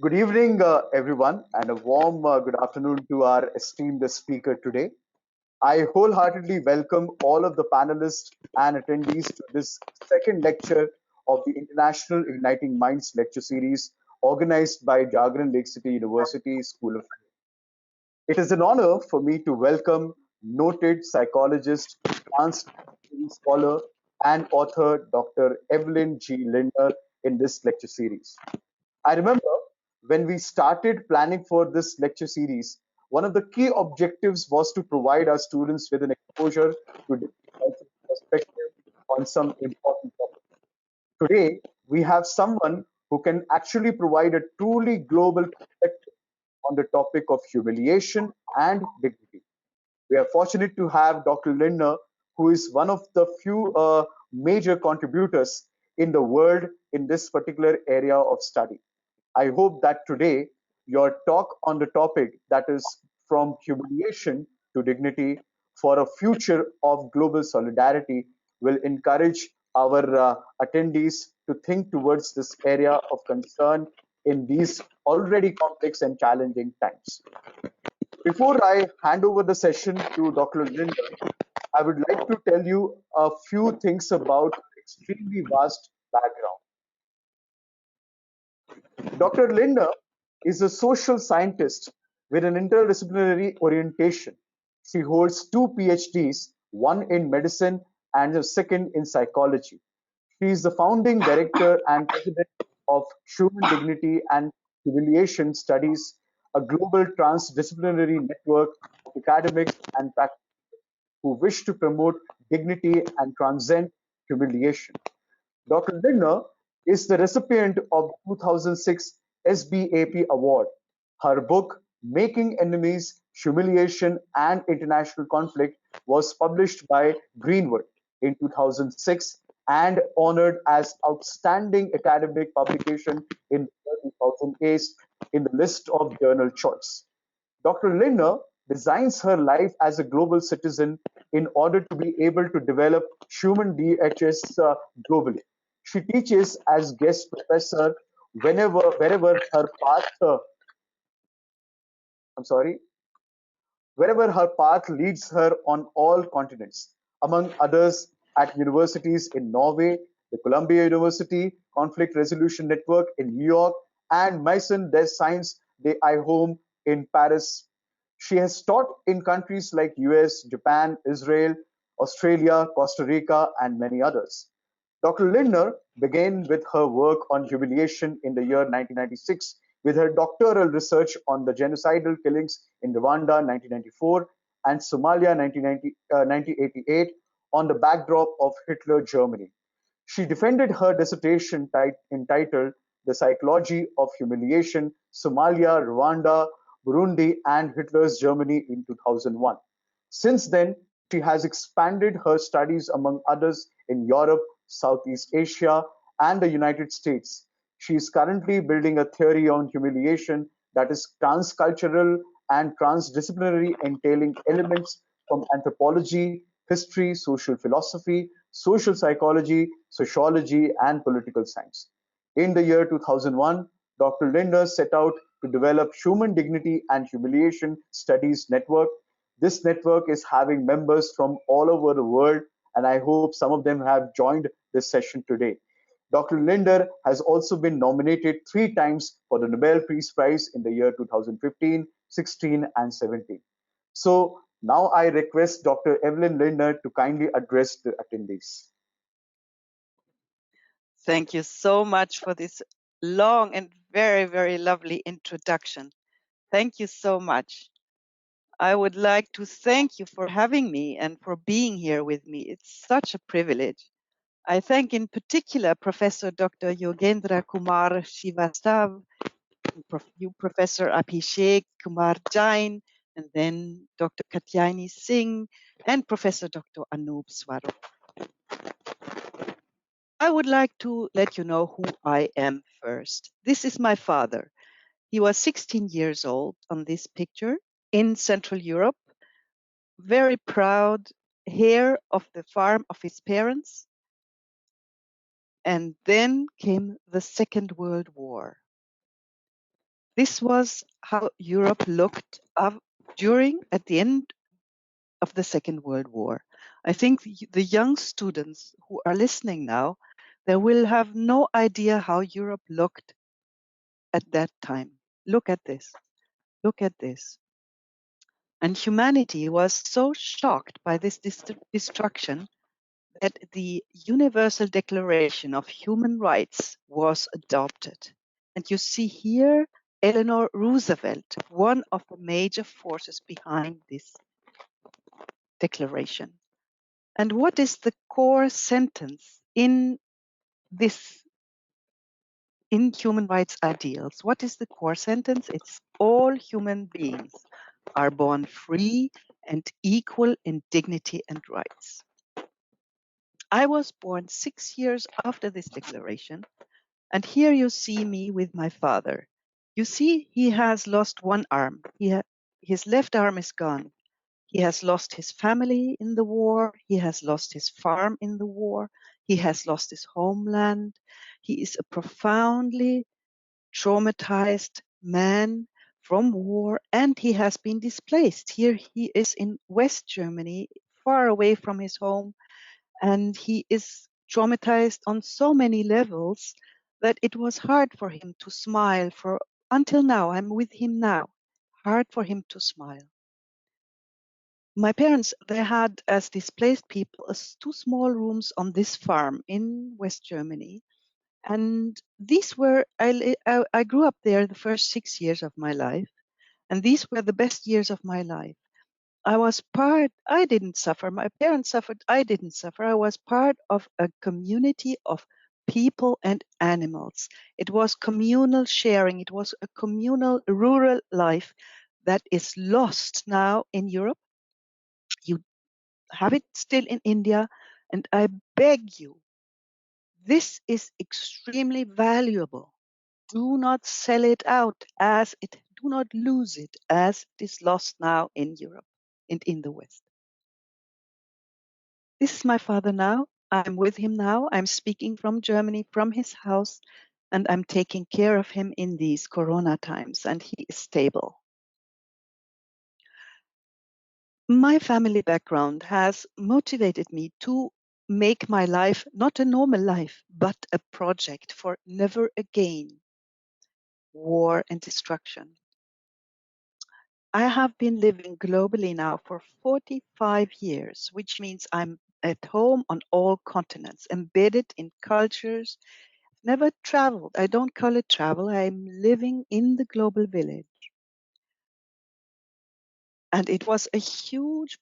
Good evening, everyone, and a warm good afternoon to our esteemed speaker today. I wholeheartedly welcome all of the panelists and attendees to this second lecture of the International Igniting Minds lecture series organized by Jagran Lakecity University School of Law. It is an honor for me to welcome noted psychologist, transdisciplinary scholar, and author Dr. Evelin G. Lindner in this lecture series. I remember when we started planning for this lecture series, one of the key objectives was to provide our students with an exposure to different cultural perspective on some important topics. Today, we have someone who can actually provide a truly global perspective on the topic of humiliation and dignity. We are fortunate to have Dr. Lindner, who is one of the few major contributors in the world in this particular area of study. I hope that today your talk on the topic, that is from humiliation to dignity for a future of global solidarity, will encourage our attendees to think towards this area of concern in these already complex and challenging times. Before I hand over the session to Dr. Linder, I would like to tell you a few things about her extremely vast background. Dr. Lindner is a social scientist with an interdisciplinary orientation. She holds two PhDs, one in medicine and the second in psychology. She is the founding director and president of Human Dignity and Humiliation Studies, a global transdisciplinary network of academics and practitioners who wish to promote dignity and transcend humiliation. Dr. Lindner is the recipient of the 2006 SBAP Award. Her book, Making Enemies, Humiliation and International Conflict, was published by Greenwood in 2006 and honored as Outstanding Academic Publication in 2008 in the list of journal choice. Dr. Lindner designs her life as a global citizen in order to be able to develop human DHS globally. She teaches as guest professor wherever her path. I'm sorry, wherever her path leads her on all continents, among others at universities in Norway, the Columbia University Conflict Resolution Network in New York, and Maison des Sciences de IIHOME in Paris. She has taught in countries like US, Japan, Israel, Australia, Costa Rica, and many others. Dr. Lindner began with her work on humiliation in the year 1996 with her doctoral research on the genocidal killings in Rwanda 1994 and Somalia 1988 on the backdrop of Hitler Germany. She defended her dissertation entitled The Psychology of Humiliation, Somalia, Rwanda, Burundi, and Hitler's Germany in 2001. Since then, she has expanded her studies among others in Europe, Southeast Asia, and the United States. She is currently building a theory on humiliation that is transcultural and transdisciplinary, entailing elements from anthropology, history, social philosophy, social psychology, sociology, and political science. In the year 2001, Dr. Lindner set out to develop Human Dignity and Humiliation Studies Network. This network is having members from all over the world, and I hope some of them have joined this session today. Dr. Lindner has also been nominated three times for the Nobel Peace Prize in the year 2015, 16, and 17. So now I request Dr. Evelin Lindner to kindly address the attendees. Thank you so much for this long and very, very lovely introduction. Thank you so much. I would like to thank you for having me and for being here with me. It's such a privilege. I thank in particular Professor Dr. Yogendra Kumar Shivastav, you Professor Abhishek Kumar Jain, and then Dr. Katyayani Singh, and Professor Dr. Anup Swarup. I would like to let you know who I am first. This is my father. He was 16 years old on this picture in Central Europe, very proud heir of the farm of his parents. And then came the Second World War. This was how Europe looked at the end of the Second World War. I think the young students who are listening now, they will have no idea how Europe looked at that time. Look at this. Look at this. And humanity was so shocked by this destruction that the Universal Declaration of Human Rights was adopted. And you see here Eleanor Roosevelt, one of the major forces behind this declaration. And what is the core sentence in human rights ideals? What is the core sentence? It's all human beings are born free and equal in dignity and rights. I was born 6 years after this declaration, and here you see me with my father. You see, he has lost one arm. His left arm is gone. He has lost his family in the war. He has lost his farm in the war. He has lost his homeland. He is a profoundly traumatized man from war, and he has been displaced. Here he is in West Germany, far away from his home, and he is traumatized on so many levels that it was hard for him to smile for until now. I'm with him now. Hard for him to smile. My parents, they had, as displaced people, two small rooms on this farm in West Germany. And these were, I grew up there the first 6 years of my life. And these were the best years of my life. I didn't suffer. My parents suffered. I didn't suffer. I was part of a community of people and animals. It was communal sharing. It was a communal rural life that is lost now in Europe. You have it still in India. And I beg you, this is extremely valuable. Do not sell it out do not lose it as it is lost now in Europe and in the West. This is my father now. I'm with him now. I'm speaking from Germany, from his house, and I'm taking care of him in these Corona times, and he is stable. My family background has motivated me to make my life not a normal life, but a project for never again war and destruction. I have been living globally now for 45 years, which means I'm at home on all continents, embedded in cultures. Never traveled. I don't call it travel. I'm living in the global village. And it was a huge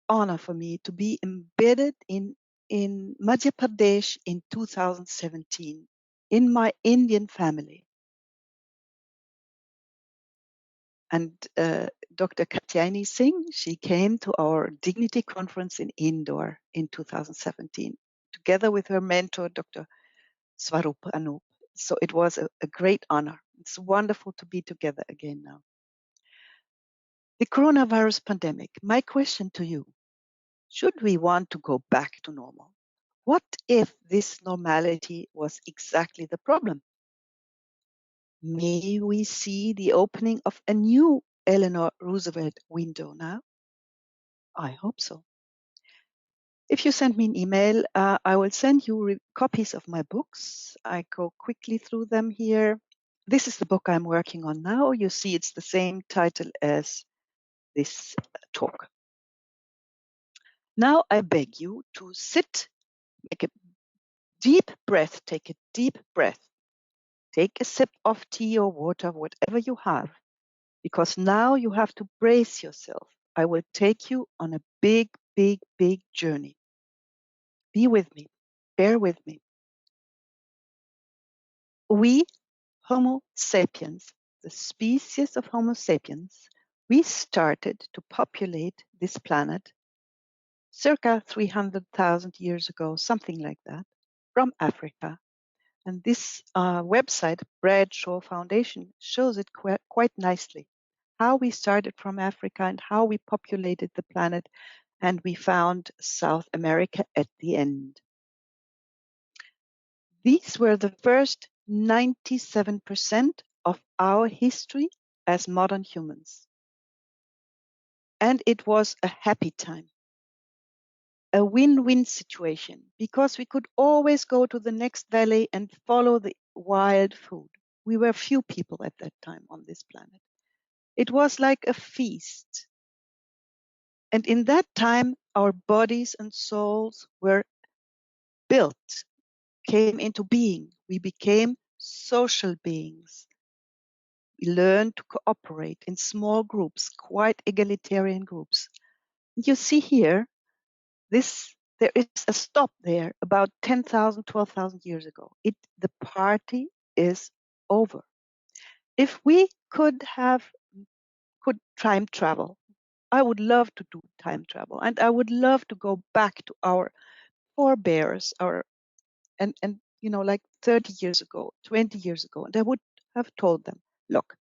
honor for me to be embedded in Madhya Pradesh in 2017 in my Indian family. And Dr. Katyayani Singh, she came to our Dignity Conference in Indore in 2017, together with her mentor, Dr. Swarup Anup. So it was a great honor. It's wonderful to be together again now. The coronavirus pandemic, my question to you, should we want to go back to normal? What if this normality was exactly the problem? May we see the opening of a new Eleanor Roosevelt window now? I hope so. If you send me an email, I will send you copies of my books. I go quickly through them here. This is the book I'm working on now. You see it's the same title as this talk. Now I beg you to sit, make a deep breath, take a deep breath. Take a sip of tea or water, whatever you have, because now you have to brace yourself. I will take you on a big, big, big journey. Be with me. Bear with me. We, Homo sapiens, the species of Homo sapiens, we started to populate this planet circa 300,000 years ago, something like that, from Africa. And this website, Bradshaw Foundation, shows it quite nicely. How we started from Africa and how we populated the planet, and we found South America at the end. These were the first 97% of our history as modern humans. And it was a happy time, a win-win situation, because we could always go to the next valley and follow the wild food. We were few people at that time on this planet. It was like a feast. And in that time, our bodies and souls were built, came into being. We became social beings. We learned to cooperate in small groups, quite egalitarian groups. And you see here, there is a stop there about 10,000, 12,000 years ago. The party is over. If we could time travel, I would love to do time travel, and I would love to go back to our forebears, and like 30 years ago, 20 years ago, and I would have told them, look,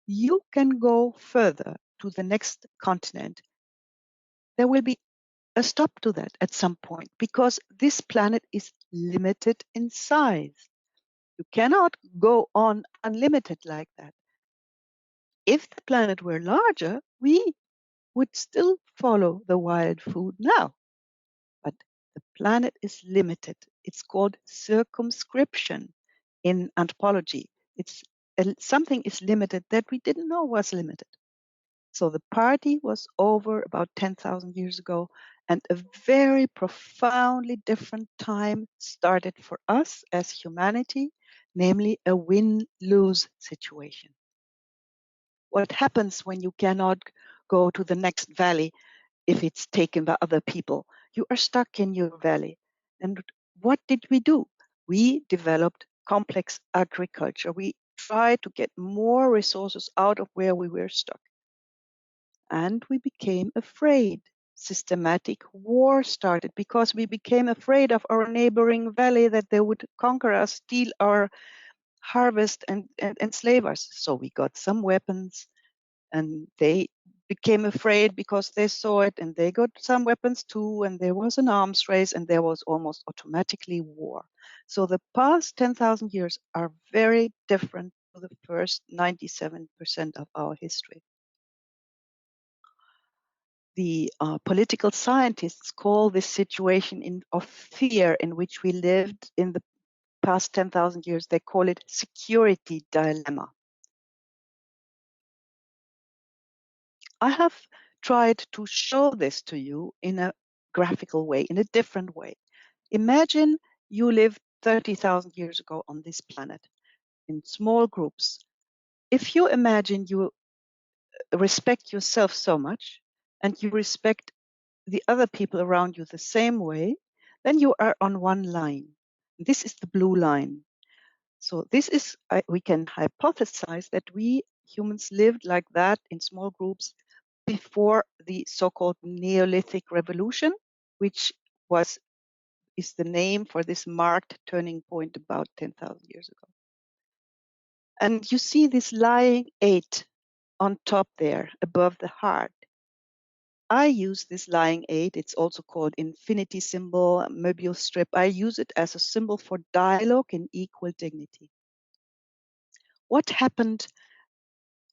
you can go further to the next continent. There will be a stop to that at some point, because this planet is limited in size. You cannot go on unlimited like that. If the planet were larger, we would still follow the wild food now. But the planet is limited. It's called circumscription in anthropology. Something is limited that we didn't know was limited. So the party was over about 10,000 years ago, and a very profoundly different time started for us as humanity, namely a win-lose situation. What happens when you cannot go to the next valley if it's taken by other people? You are stuck in your valley. And what did we do? We developed complex agriculture. We tried to get more resources out of where we were stuck. And we became afraid. Systematic war started because we became afraid of our neighboring valley, that they would conquer us, steal our harvest, and enslave us. So we got some weapons, and they became afraid because they saw it, and they got some weapons too, and there was an arms race, and there was almost automatically war. So the past 10,000 years are very different to the first 97% of our history. The political scientists call this situation of fear in which we lived in the past 10,000 years, they call it security dilemma. I have tried to show this to you in a graphical way, in a different way. Imagine you lived 30,000 years ago on this planet in small groups. If you imagine you respect yourself so much and you respect the other people around you the same way, then you are on one line. This is the blue line. So we can hypothesize that we humans lived like that in small groups before the so-called Neolithic revolution, which is the name for this marked turning point about 10,000 years ago. And you see this lying 8 on top there above the heart. I use this lying 8. It's also called infinity symbol, Möbius strip. I use it as a symbol for dialogue and equal dignity. What happened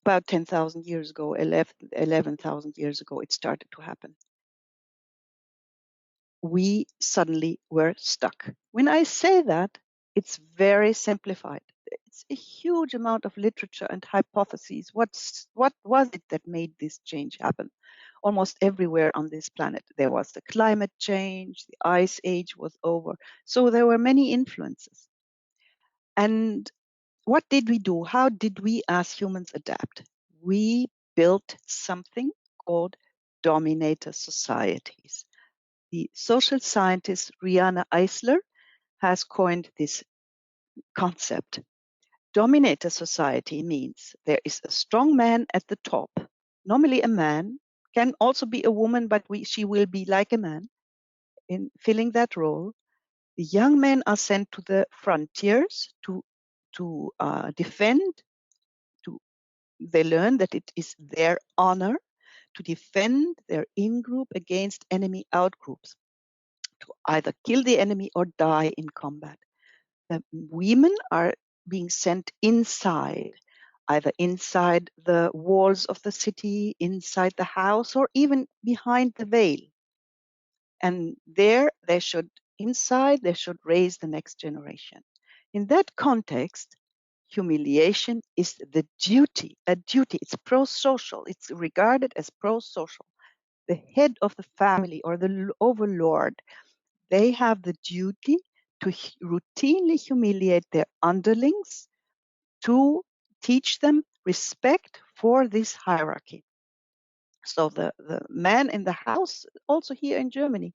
about 10,000 years ago, 11,000 years ago, it started to happen? We suddenly were stuck. When I say that, it's very simplified. It's a huge amount of literature and hypotheses. What was it that made this change happen? Almost everywhere on this planet, there was the climate change, the ice age was over. So there were many influences. And what did we do? How did we as humans adapt? We built something called dominator societies. The social scientist Rihanna Eisler has coined this concept. Dominator society means there is a strong man at the top, normally a man, can also be a woman, but she will be like a man in filling that role. The young men are sent to the frontiers to defend. They learn that it is their honor to defend their in-group against enemy out-groups, to either kill the enemy or die in combat. The women are being sent inside. either inside the walls of the city, inside the house, or even behind the veil. And there they should, inside, they should raise the next generation. In that context, humiliation is the duty, a duty. It's pro-social. It's regarded as pro-social. The head of the family or the overlord, they have the duty to routinely humiliate their underlings, to teach them respect for this hierarchy. So the man in the house, also here in Germany,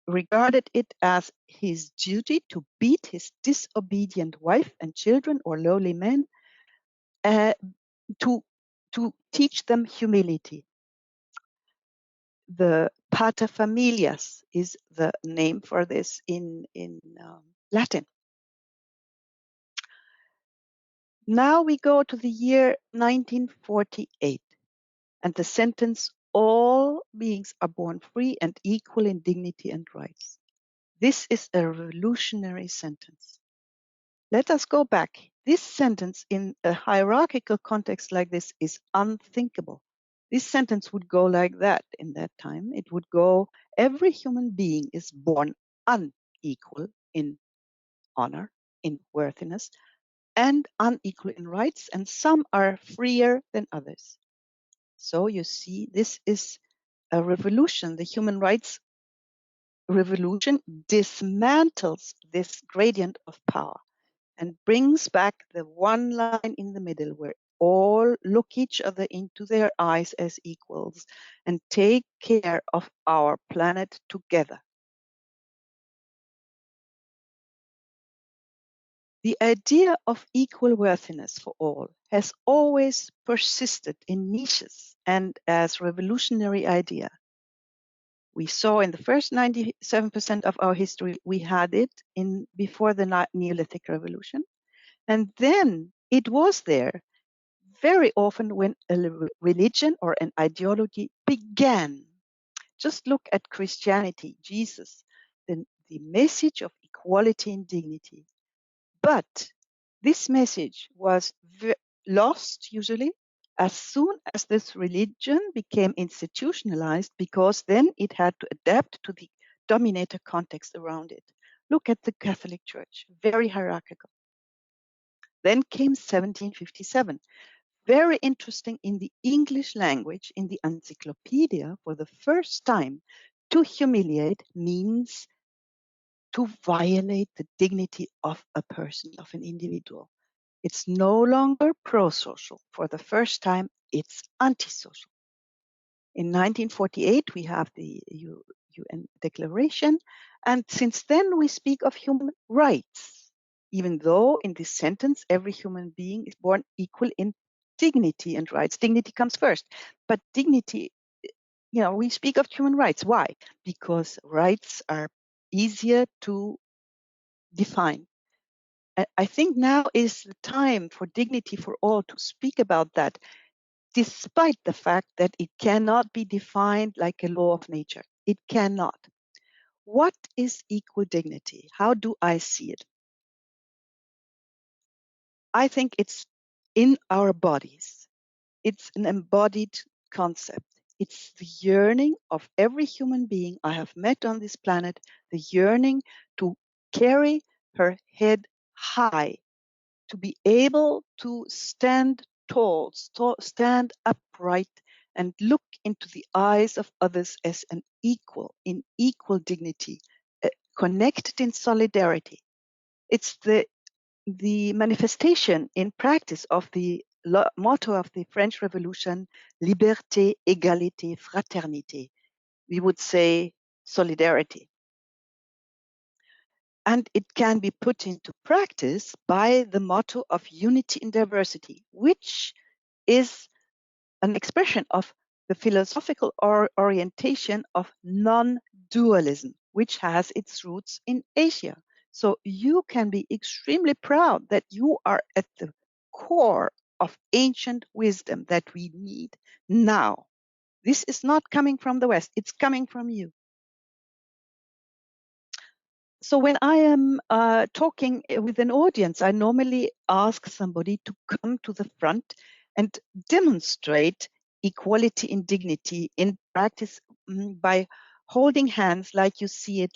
regarded it as his duty to beat his disobedient wife and children or lowly men, to teach them humility. The paterfamilias is the name for this in Latin. Now we go to the year 1948 and the sentence, all beings are born free and equal in dignity and rights. This is a revolutionary sentence. Let us go back. This sentence in a hierarchical context like this is unthinkable. This sentence would go like that in that time. It would go, every human being is born unequal in honor, in worthiness, and unequal in rights, and some are freer than others. So you see, this is a revolution. The human rights revolution dismantles this gradient of power and brings back the one line in the middle where all look each other into their eyes as equals and take care of our planet together. The idea of equal worthiness for all has always persisted in niches and as revolutionary idea. We saw in the first 97% of our history, we had it in before the Neolithic Revolution. And then it was there very often when a religion or an ideology began. Just look at Christianity, Jesus, the message of equality and dignity. But this message was lost usually as soon as this religion became institutionalized, because then it had to adapt to the dominator context around it. Look at the Catholic Church, very hierarchical. Then came 1757. Very interesting, in the English language, in the encyclopedia, for the first time, to humiliate means to violate the dignity of a person, of an individual. It's no longer pro-social. For the first time, it's anti-social. In 1948, we have the UN Declaration, and since then we speak of human rights, even though in this sentence, every human being is born equal in dignity and rights. Dignity comes first, but dignity, we speak of human rights. Why? Because rights are easier to define. I think now is the time for dignity for all to speak about that, despite the fact that it cannot be defined like a law of nature. It cannot. What is equal dignity? How do I see it? I think it's in our bodies. It's an embodied concept. It's the yearning of every human being I have met on this planet, the yearning to carry her head high, to be able to stand tall, stand upright, and look into the eyes of others as an equal, in equal dignity, connected in solidarity. It's the manifestation in practice of the motto of the French Revolution, liberté, égalité, fraternité. We would say solidarity. And it can be put into practice by the motto of unity in diversity, which is an expression of the philosophical orientation of non-dualism, which has its roots in Asia. So you can be extremely proud that you are at the core of ancient wisdom that we need now. This is not coming from the West, it's coming from you. So when I am talking with an audience, I normally ask somebody to come to the front and demonstrate equality in dignity in practice by holding hands like you see it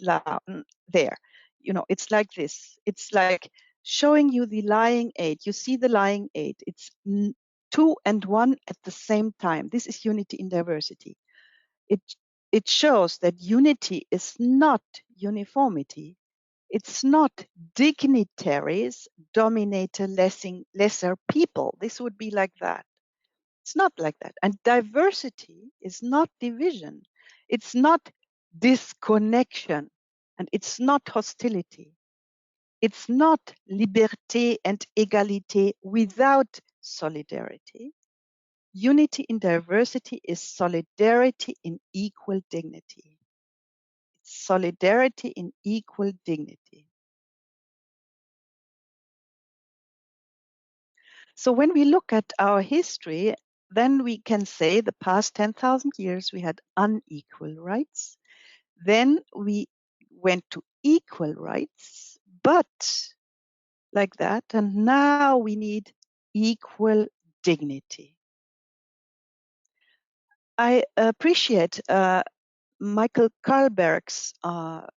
there. You know, it's like this. It's like showing you the lying eight. You see the lying eight. It's two and one at the same time. This is unity in diversity. It, it shows that unity is not uniformity. It's not dignitaries dominate lesser people. This would be like that. It's not like that. And diversity is not division. It's not disconnection. And it's not hostility. It's not liberté and égalité without solidarity. Unity in diversity is solidarity in equal dignity. It's solidarity in equal dignity. So when we look at our history, then we can say the past 10,000 years we had unequal rights. Then we went to equal rights, but like that. And now we need equal dignity. I appreciate Michael Karlberg's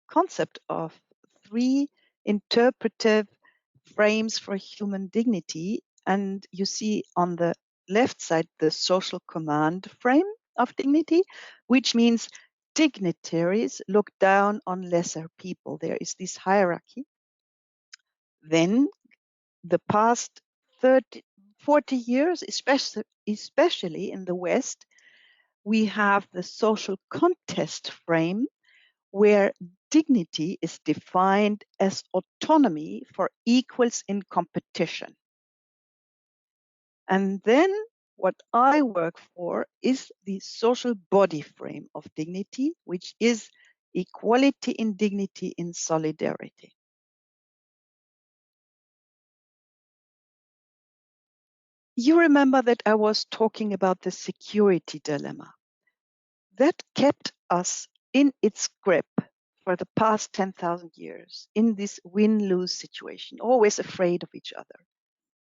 concept of three interpretive frames for human dignity. And you see on the left side the social command frame of dignity, which means dignitaries look down on lesser people. There is this hierarchy. Then the past 30, 40 years, especially in the West, we have the social contest frame where dignity is defined as autonomy for equals in competition. And then what I work for is the social body frame of dignity, which is equality in dignity in solidarity. You remember that I was talking about the security dilemma. That kept us in its grip for the past 10,000 years in this win-lose situation, always afraid of each other.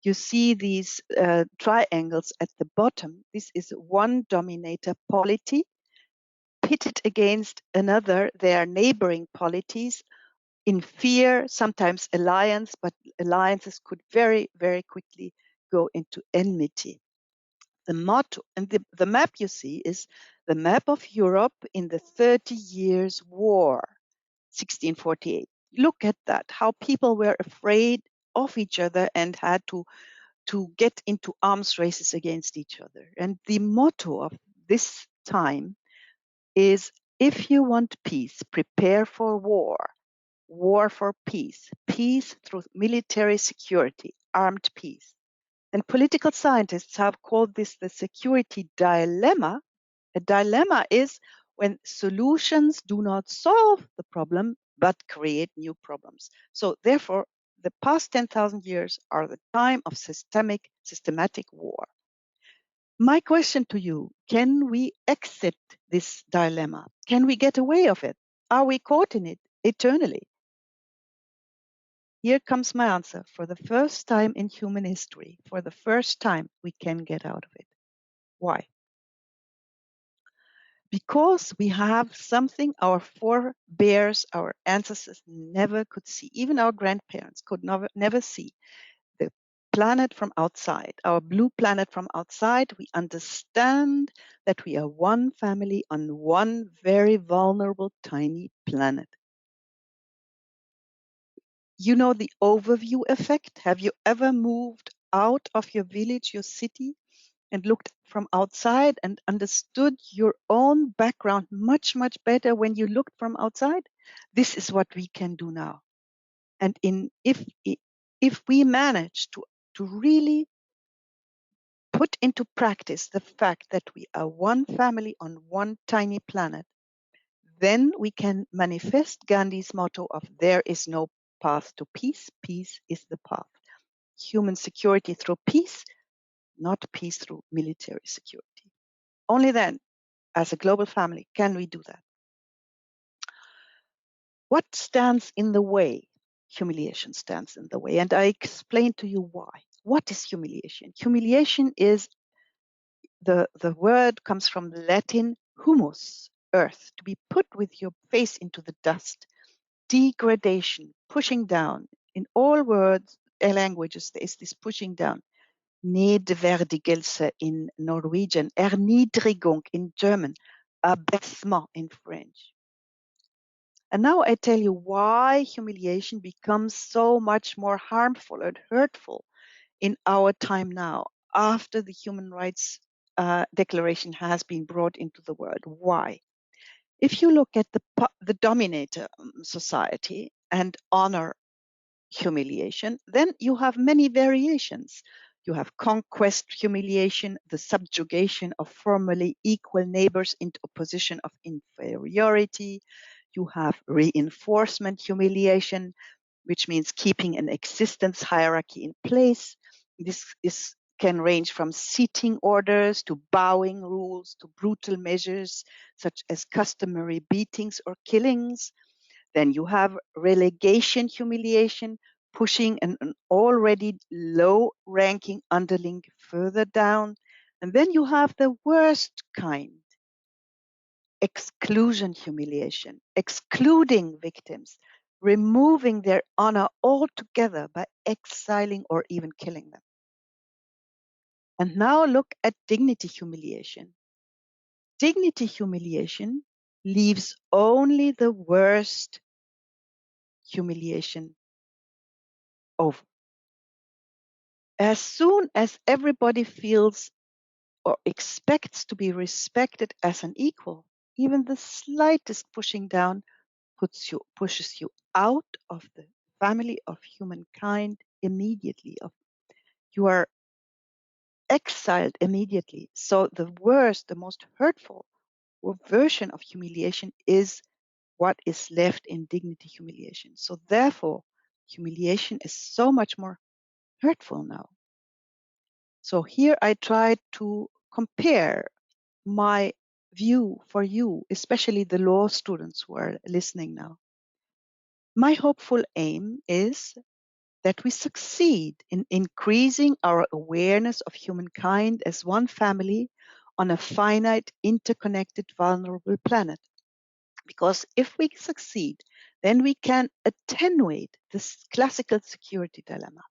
You see these triangles at the bottom. This is one dominator polity pitted against another, their neighboring polities in fear, sometimes alliance, but alliances could very, very quickly go into enmity. The motto and the map you see is the map of Europe in the 30 Years' War, 1648. Look at that, how people were afraid of each other and had to get into arms races against each other. And the motto of this time is, if you want peace, prepare for war. War for peace. Peace through military security. Armed peace. And political scientists have called this the security dilemma. A dilemma is when solutions do not solve the problem, but create new problems. So therefore, the past 10,000 years are the time of systematic war. My question to you, can we exit this dilemma? Can we get away of it? Are we caught in it eternally? Here comes my answer. For the first time in human history, for the first time, we can get out of it. Why? Because we have something our forebears, our ancestors never could see. Even our grandparents could never see. The planet from outside, our blue planet from outside. We understand that we are one family on one very vulnerable, tiny planet. You know the overview effect? Have you ever moved out of your village, your city, and looked from outside and understood your own background much, much better when you looked from outside? This is what we can do now. And if we manage to really put into practice the fact that we are one family on one tiny planet, then we can manifest Gandhi's motto of there is no path to peace, peace is the path. Human security through peace, not peace through military security. Only then, as a global family, can we do that. What stands in the way? Humiliation stands in the way. And I explain to you why. What is humiliation? Humiliation is the word comes from Latin humus, earth, to be put with your face into the dust. Degradation, pushing down. In all words, languages, there is this pushing down. Nedverdigelse in Norwegian, Erniedrigung in German, abaissement in French. And now I tell you why humiliation becomes so much more harmful and hurtful in our time now, after the Human Rights Declaration has been brought into the world. Why? If you look at the dominator society and honor humiliation, then you have many variations. You have conquest humiliation, the subjugation of formerly equal neighbors into a position of inferiority. You have reinforcement humiliation, which means keeping an existence hierarchy in place. This can range from seating orders to bowing rules to brutal measures such as customary beatings or killings. Then you have relegation humiliation, pushing an already low ranking underling further down. And then you have the worst kind, exclusion humiliation, excluding victims, removing their honor altogether by exiling or even killing them. And now look at dignity humiliation. Dignity humiliation leaves only the worst humiliation over. As soon as everybody feels or expects to be respected as an equal, even the slightest pushing down pushes you out of the family of humankind immediately. You are exiled immediately. So the worst, the most hurtful version of humiliation is what is left in dignity humiliation. So therefore, humiliation is so much more hurtful now. So here I try to compare my view for you, especially the law students who are listening now. My hopeful aim is that we succeed in increasing our awareness of humankind as one family on a finite, interconnected, vulnerable planet. Because if we succeed, then we can attenuate this classical security dilemma.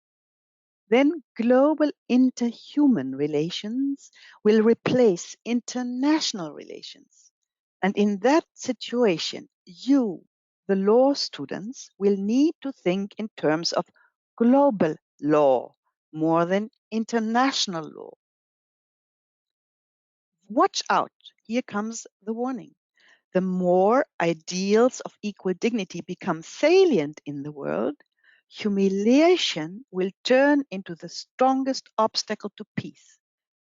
Then global interhuman relations will replace international relations. And in that situation, you, the law students, will need to think in terms of global law more than international law. Watch out. Here comes the warning. The more ideals of equal dignity become salient in the world, humiliation will turn into the strongest obstacle to peace,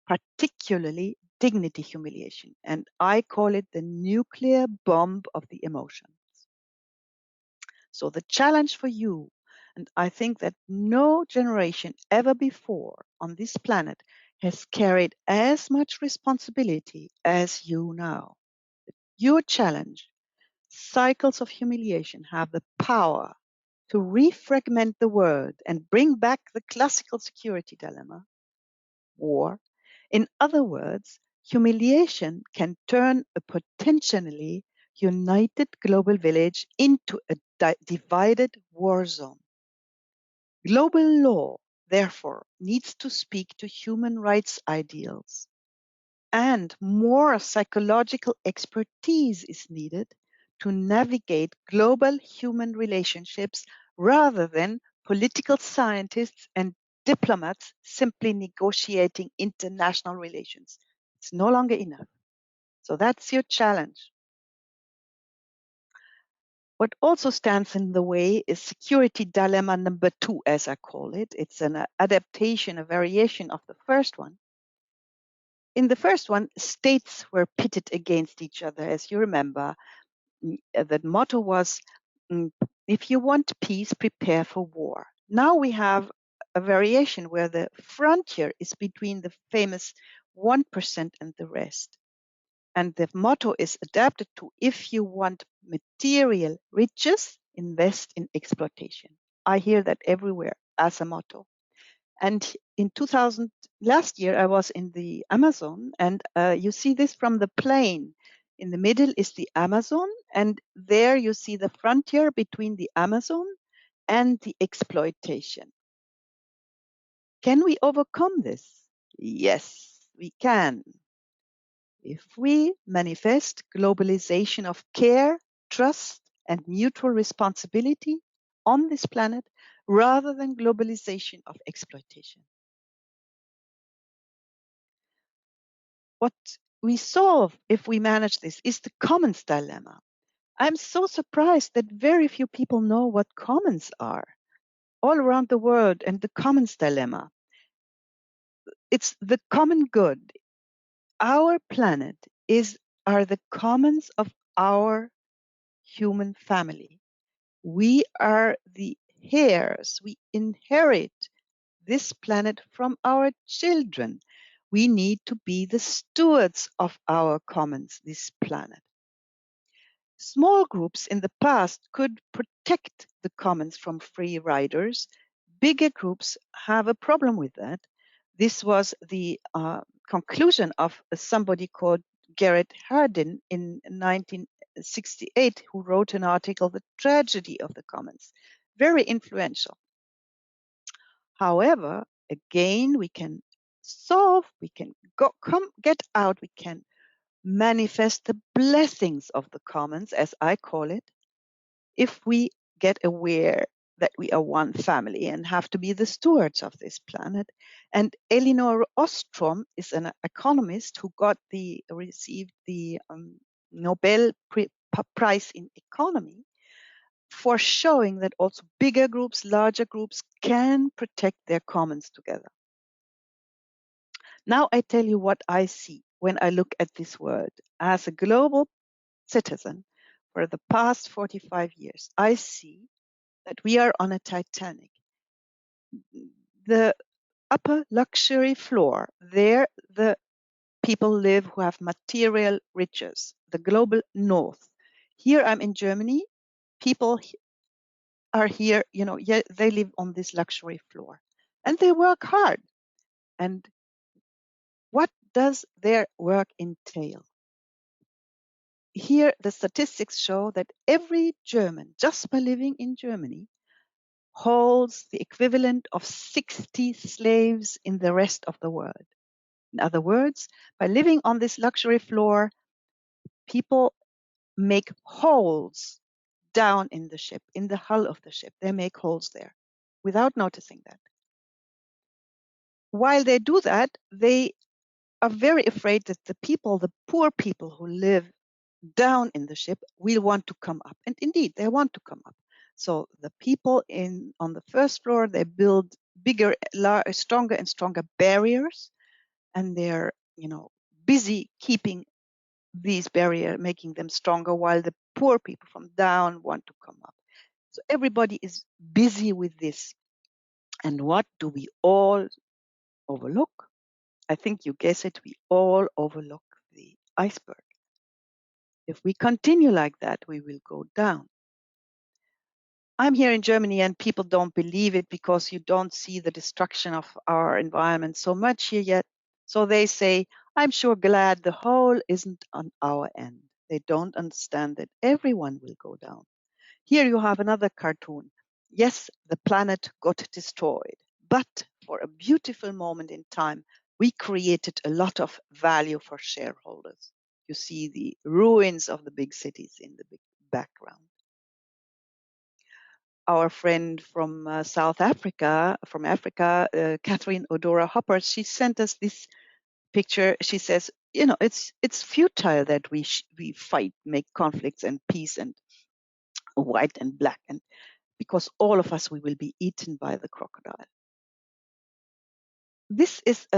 particularly dignity humiliation. And I call it the nuclear bomb of the emotions. So the challenge for you, and I think that no generation ever before on this planet has carried as much responsibility as you now. Your challenge, cycles of humiliation, have the power to refragment the world and bring back the classical security dilemma, war. In other words, humiliation can turn a potentially united global village into a divided war zone. Global law, therefore, needs to speak to human rights ideals, and more psychological expertise is needed to navigate global human relationships rather than political scientists and diplomats simply negotiating international relations. It's no longer enough. So that's your challenge. What also stands in the way is security dilemma number 2, as I call it. It's an adaptation, a variation of the first one. In the first one, states were pitted against each other, as you remember. The motto was, if you want peace, prepare for war. Now we have a variation where the frontier is between the famous 1% and the rest. And the motto is adapted to: if you want material riches, invest in exploitation. I hear that everywhere as a motto. And in 2000, last year, I was in the Amazon, and you see this from the plane. In the middle is the Amazon, and there you see the frontier between the Amazon and the exploitation. Can we overcome this? Yes, we can. If we manifest globalization of care, trust, and mutual responsibility on this planet, rather than globalization of exploitation. What we solve if we manage this is the commons dilemma. I'm so surprised that very few people know what commons are all around the world, and the commons dilemma. It's the common good. Our planet are the commons of our human family. We are the heirs. We inherit this planet from our children. We need to be the stewards of our commons, this planet. Small groups in the past could protect the commons from free riders. Bigger groups have a problem with that. This was the conclusion of somebody called Garrett Hardin in 1968, who wrote an article, The Tragedy of the Commons. Very influential. However, again, we can solve, we can get out, we can manifest the blessings of the commons, as I call it, if we get aware that we are one family and have to be the stewards of this planet. And Elinor Ostrom is an economist who received the Nobel Prize in Economy for showing that also bigger groups, larger groups can protect their commons together. Now I tell you what I see when I look at this world. As a global citizen for the past 45 years, I see that we are on a Titanic. The upper luxury floor, there the people live who have material riches, the global north. Here I'm in Germany, people are here, they live on this luxury floor and they work hard. And what does their work entail? Here, the statistics show that every German, just by living in Germany, holds the equivalent of 60 slaves in the rest of the world. In other words, by living on this luxury floor, people make holes down in the ship, in the hull of the ship. They make holes there without noticing that. While they do that, they are very afraid that the poor people who live down in the ship will want to come up. And indeed, they want to come up. So the people on the first floor, they build bigger, stronger and stronger barriers, and they're, busy keeping these barriers, making them stronger, while the poor people from down want to come up. So everybody is busy with this. And what do we all overlook? I think you guess it, we all overlook the iceberg. If we continue like that, we will go down. I'm here in Germany and people don't believe it because you don't see the destruction of our environment so much here yet. So they say, I'm sure glad the whole isn't on our end. They don't understand that everyone will go down. Here you have another cartoon. Yes, the planet got destroyed, but for a beautiful moment in time, we created a lot of value for shareholders. You see the ruins of the big cities in the big background. Our friend from South Africa, Catherine Odora Hopper, she sent us this picture. She says, it's futile that we fight, make conflicts and peace and white and black, and because all of us, we will be eaten by the crocodile. This is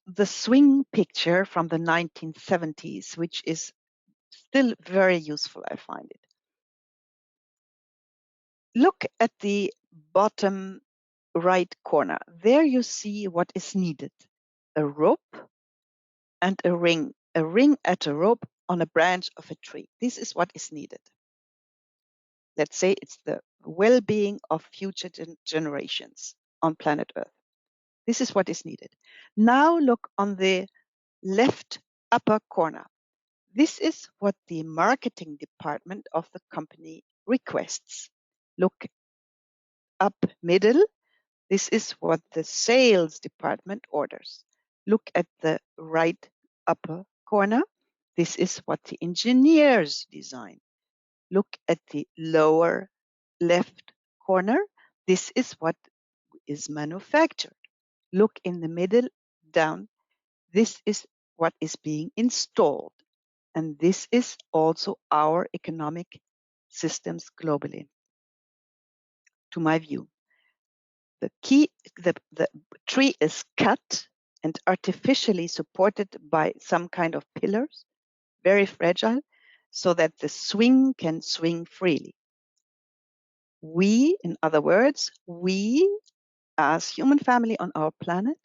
the swing picture from the 1970s, which is still very useful, I find it. Look at the bottom right corner. There you see what is needed: a rope and a ring at a rope on a branch of a tree. This is what is needed. Let's say it's the well-being of future generations on planet Earth. This is what is needed. Now look on the left upper corner. This is what the marketing department of the company requests. Look up middle. This is what the sales department orders. Look at the right upper corner. This is what the engineers design. Look at the lower left corner. This is what is manufactured. Look in the middle down. This is what is being installed. And this is also our economic systems globally, to my view. The tree is cut and artificially supported by some kind of pillars, very fragile, so that the swing can swing freely. We, in other words, we as human family on our planet,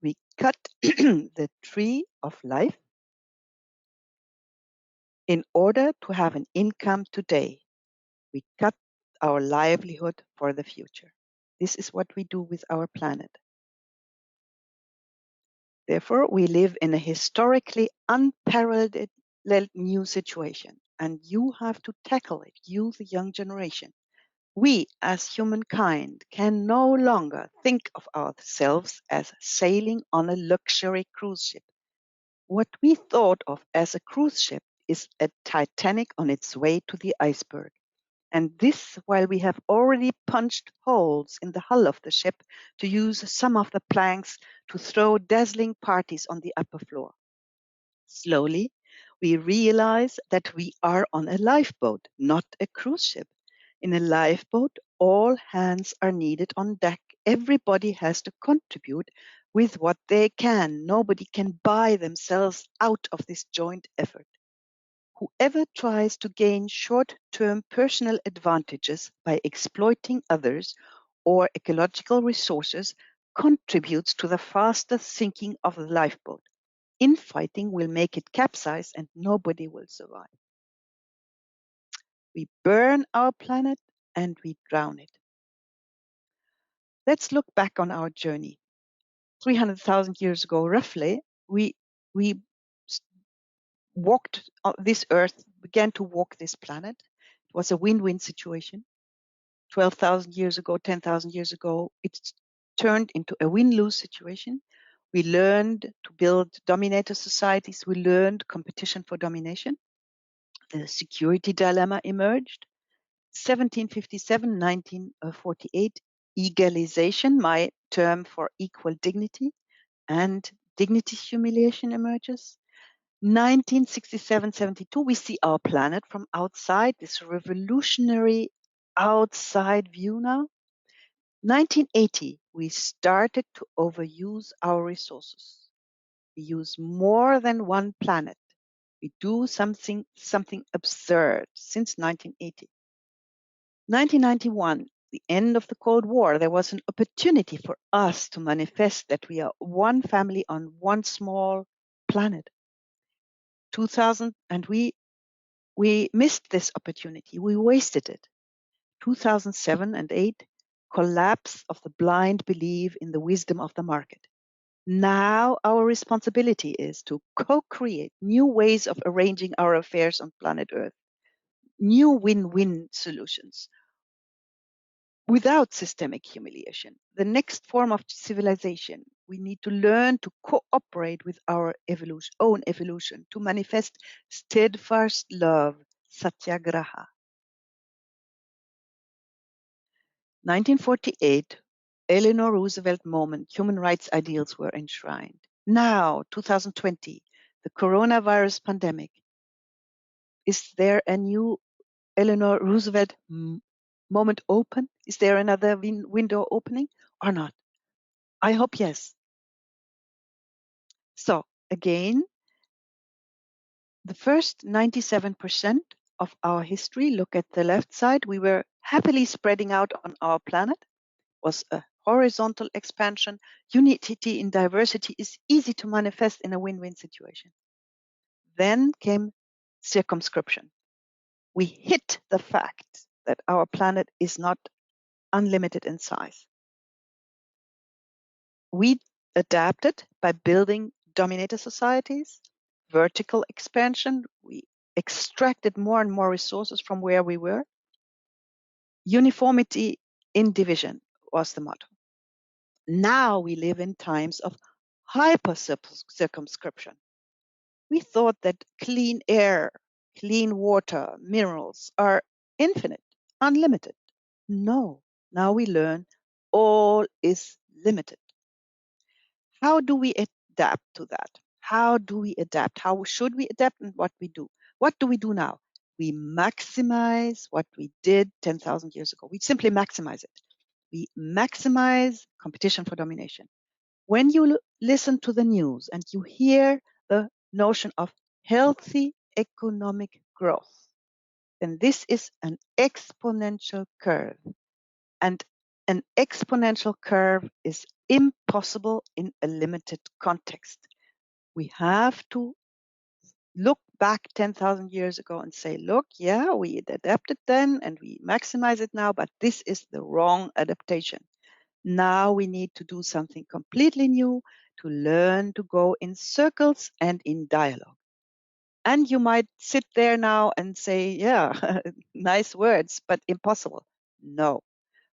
we cut the tree of life in order to have an income today. We cut our livelihood for the future. This is what we do with our planet. Therefore, we live in a historically unparalleled new situation, and you have to tackle it, you, the young generation. We, as humankind, can no longer think of ourselves as sailing on a luxury cruise ship. What we thought of as a cruise ship is a Titanic on its way to the iceberg. And this while we have already punched holes in the hull of the ship to use some of the planks to throw dazzling parties on the upper floor. Slowly, we realize that we are on a lifeboat, not a cruise ship. In a lifeboat, all hands are needed on deck. Everybody has to contribute with what they can. Nobody can buy themselves out of this joint effort. Whoever tries to gain short-term personal advantages by exploiting others or ecological resources contributes to the faster sinking of the lifeboat. Infighting will make it capsize and nobody will survive. We burn our planet and we drown it. Let's look back on our journey. 300,000 years ago, roughly, we walked this earth, began to walk this planet. It was a win-win situation. 12,000 years ago, 10,000 years ago, it turned into a win-lose situation. We learned to build dominator societies. We learned competition for domination. The security dilemma emerged. 1757, 1948, egalization, my term for equal dignity, and dignity humiliation emerges. 1967-72, we see our planet from outside, this revolutionary outside view now. 1980, we started to overuse our resources. We use more than one planet. We do something absurd since 1980. 1991, the end of the Cold War, there was an opportunity for us to manifest that we are one family on one small planet. 2000, and we missed this opportunity. We wasted it. 2007 and 8, collapse of the blind belief in the wisdom of the market. Now our responsibility is to co-create new ways of arranging our affairs on planet Earth, new win-win solutions without systemic humiliation. The next form of civilization, we need to learn to cooperate with our own evolution, to manifest steadfast love, satyagraha. 1948, Eleanor Roosevelt moment, human rights ideals were enshrined. Now, 2020, the coronavirus pandemic. Is there a new Eleanor Roosevelt moment open? Is there another window opening or not? I hope yes. So again, the first 97% of our history, look at the left side, we were happily spreading out on our planet, was a horizontal expansion. Unity in diversity is easy to manifest in a win-win situation. Then came circumscription. We hit the fact that our planet is not unlimited in size. We adapted by building dominator societies, vertical expansion. We extracted more and more resources from where we were. Uniformity in division was the motto. Now we live in times of hyper circumscription. We thought that clean air, clean water, minerals are infinite, unlimited. No, now we learn all is limited. How do we adapt to that? How do we adapt? How should we adapt and what we do? What do we do now? We maximize what we did 10,000 years ago. We simply maximize it. We maximize competition for domination. When you listen to the news and you hear the notion of healthy economic growth, then this is an exponential curve. And an exponential curve is impossible in a limited context. We have to look back 10,000 years ago and say, look, yeah, we adapted then and we maximize it now, but this is the wrong adaptation. Now we need to do something completely new to learn to go in circles and in dialogue. And you might sit there now and say, yeah, nice words, but impossible. No.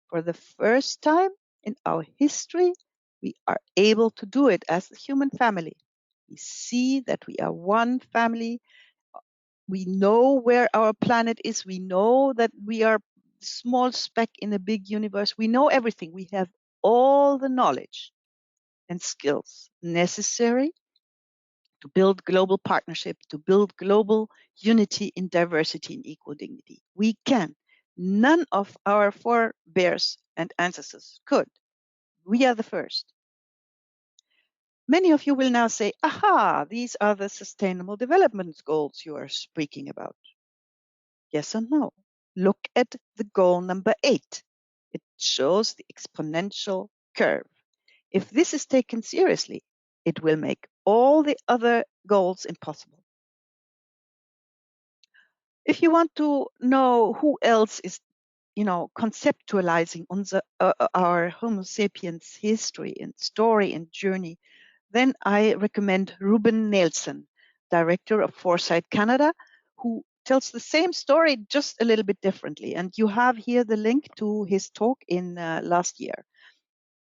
For the first time in our history, we are able to do it as a human family. We see that we are one family. We know where our planet is. We know that we are a small speck in a big universe. We know everything. We have all the knowledge and skills necessary to build global partnership, to build global unity in diversity and equal dignity. We can. None of our forebears and ancestors could. We are the first. Many of you will now say, aha, these are the sustainable development goals you are speaking about. Yes or no? Look at the goal number 8. It shows the exponential curve. If this is taken seriously, it will make all the other goals impossible. If you want to know who else is, conceptualizing our Homo sapiens history and story and journey, then I recommend Ruben Nelson, director of Foresight Canada, who tells the same story just a little bit differently. And you have here the link to his talk in last year.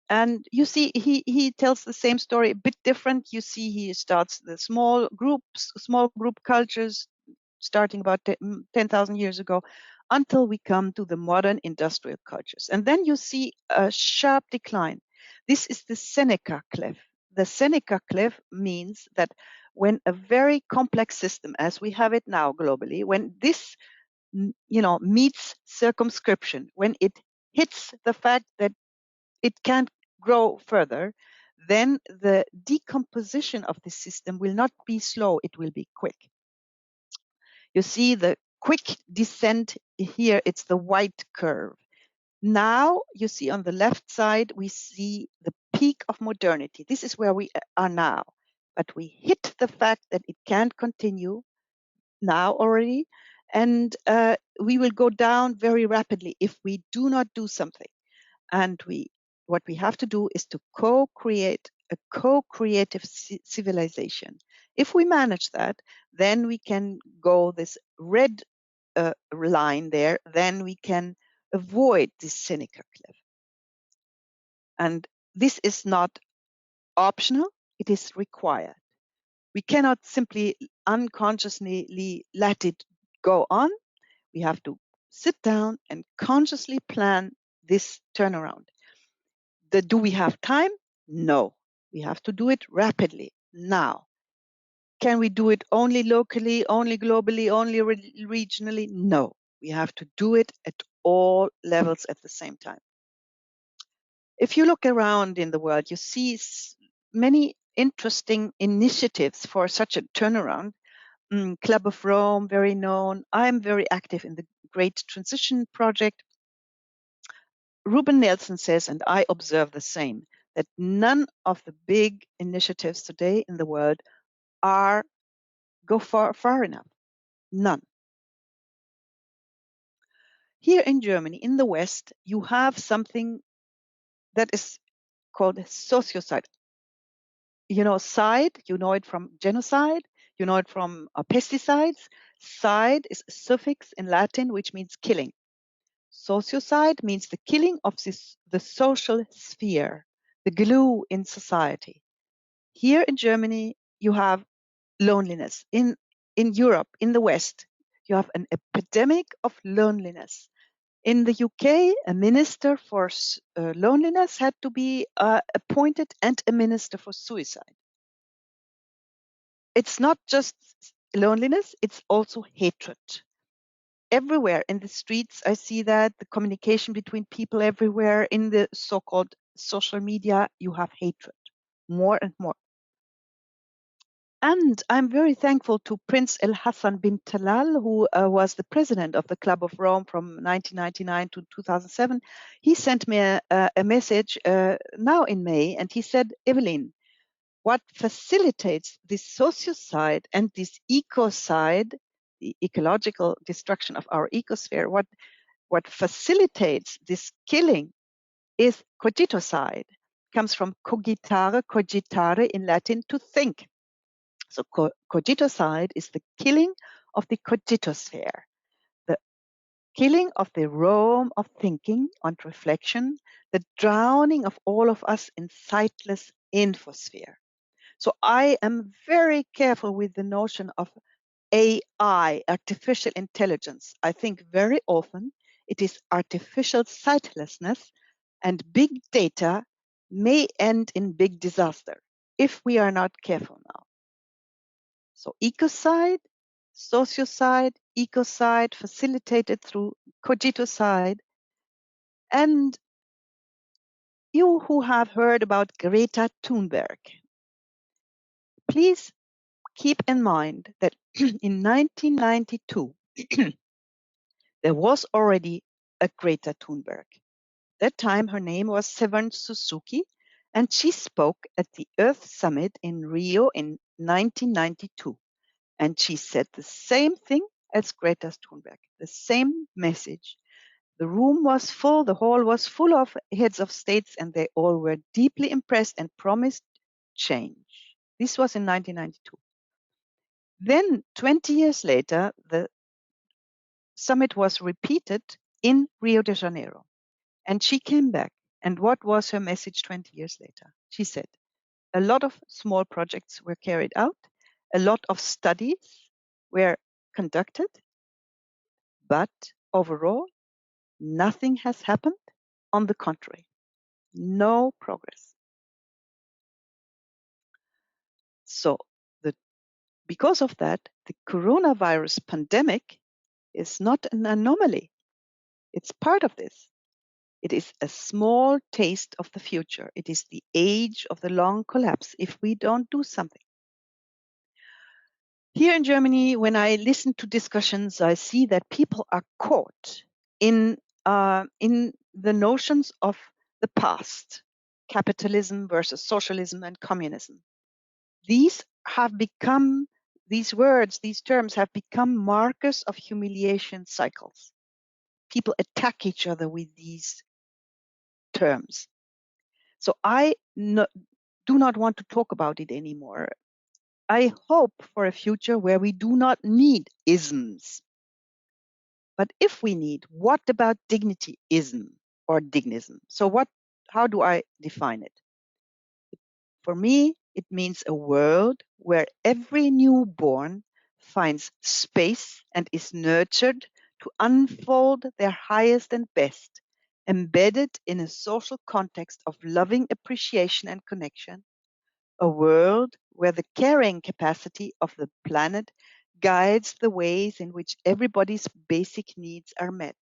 And you see, he tells the same story a bit different. You see, he starts the small group cultures, starting about 10,000 years ago, until we come to the modern industrial cultures. And then you see a sharp decline. This is the Seneca cliff. The Seneca cliff means that when a very complex system, as we have it now globally, when this, meets circumscription, when it hits the fact that it can't grow further, then the decomposition of the system will not be slow, it will be quick. You see the quick descent here, it's the white curve. Now you see on the left side, we see the peak of modernity. This is where we are now. But we hit the fact that it can't continue now already. And we will go down very rapidly if we do not do something. And what we have to do is to co-create a co-creative civilization. If we manage that, then we can go this red line there, then we can avoid this Seneca cliff. And this is not optional, it is required. We cannot simply unconsciously let it go on. We have to sit down and consciously plan this turnaround. Do we have time? No. We have to do it rapidly, now. Can we do it only locally, only globally, only regionally? No. We have to do it at all levels at the same time. If you look around in the world, you see many interesting initiatives for such a turnaround. Club of Rome, very known. I'm very active in the Great Transition Project. Ruben Nelson says, and I observe the same, that none of the big initiatives today in the world are go far enough? None. Here in Germany, in the West, you have something that is called sociocide. You know, side, you know it from genocide, you know it from pesticides. Side is a suffix in Latin, which means killing. Sociocide means the killing of the social sphere, the glue in society. Here in Germany, you have loneliness. In Europe, in the West, you have an epidemic of loneliness. In the UK, a minister for loneliness had to be appointed, and a minister for suicide. It's not just loneliness, it's also hatred. Everywhere in the streets, I see that the communication between people everywhere in the so-called social media, you have hatred more and more. And I'm very thankful to Prince El Hassan bin Talal, who was the president of the Club of Rome from 1999 to 2007. He sent me a message now in May, and he said, Evelin, what facilitates this sociocide and this ecocide, the ecological destruction of our ecosphere, what facilitates this killing is cogitocide. Comes from cogitare in Latin, to think. So cogitocide is the killing of the cogitosphere, the killing of the realm of thinking and reflection, the drowning of all of us in sightless infosphere. So I am very careful with the notion of AI, artificial intelligence. I think very often it is artificial sightlessness, and big data may end in big disaster if we are not careful now. So ecocide, sociocide, ecocide facilitated through cogitocide. And you who have heard about Greta Thunberg, please keep in mind that in 1992, there was already a Greta Thunberg. That time her name was Severn Suzuki, and she spoke at the Earth Summit in Rio in 1992. And she said the same thing as Greta Thunberg, the same message. The room was full, the hall was full of heads of states, and they all were deeply impressed and promised change. This was in 1992. Then, 20 years later, the summit was repeated in Rio de Janeiro. And she came back. And what was her message 20 years later? She said, a lot of small projects were carried out, a lot of studies were conducted, but overall, nothing has happened. On the contrary, no progress. So because of that, the coronavirus pandemic is not an anomaly. It's part of this. It is a small taste of the future. It is the age of the long collapse if we don't do something. Here in Germany, when I listen to discussions, I see that people are caught in the notions of the past, capitalism versus socialism and communism. These words, these terms have become markers of humiliation cycles. People attack each other with these terms. So I do not want to talk about it anymore. I hope for a future where we do not need isms. But if we need, what about dignity-ism or dignism? So how do I define it? For me, it means a world where every newborn finds space and is nurtured to unfold their highest and best, embedded in a social context of loving appreciation and connection, a world where the carrying capacity of the planet guides the ways in which everybody's basic needs are met,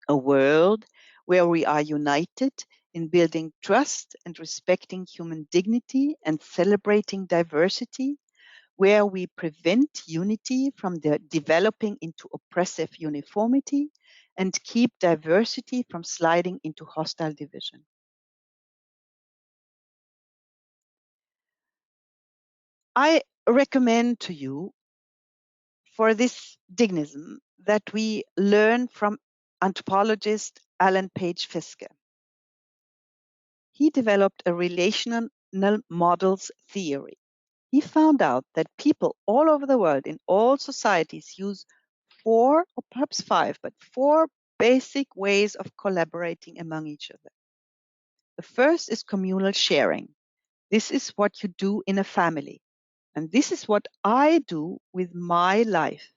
a world where we are united in building trust and respecting human dignity and celebrating diversity, where we prevent unity from developing into oppressive uniformity and keep diversity from sliding into hostile division. I recommend to you for this dignism that we learn from anthropologist Alan Page Fiske. He developed a relational models theory. He found out that people all over the world in all societies use 4 or perhaps 5, but 4 basic ways of collaborating among each other. The first is communal sharing. This is what you do in a family. And this is what I do with my life.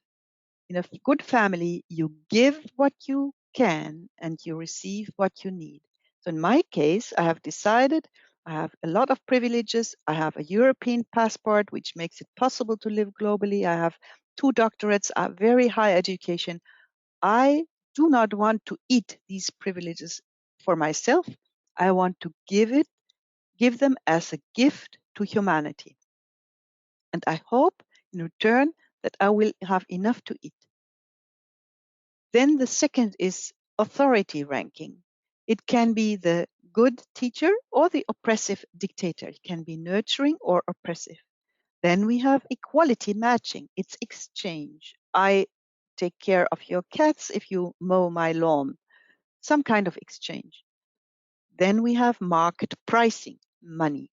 In a good family, you give what you can and you receive what you need. So in my case, I have decided I have a lot of privileges. I have a European passport, which makes it possible to live globally. I have 2 doctorates, a very high education. I do not want to eat these privileges for myself. I want to give them as a gift to humanity. And I hope in return that I will have enough to eat. Then the second is authority ranking. It can be the good teacher or the oppressive dictator. It can be nurturing or oppressive. Then we have equality matching. It's exchange. I take care of your cats if you mow my lawn. Some kind of exchange. Then we have market pricing, money.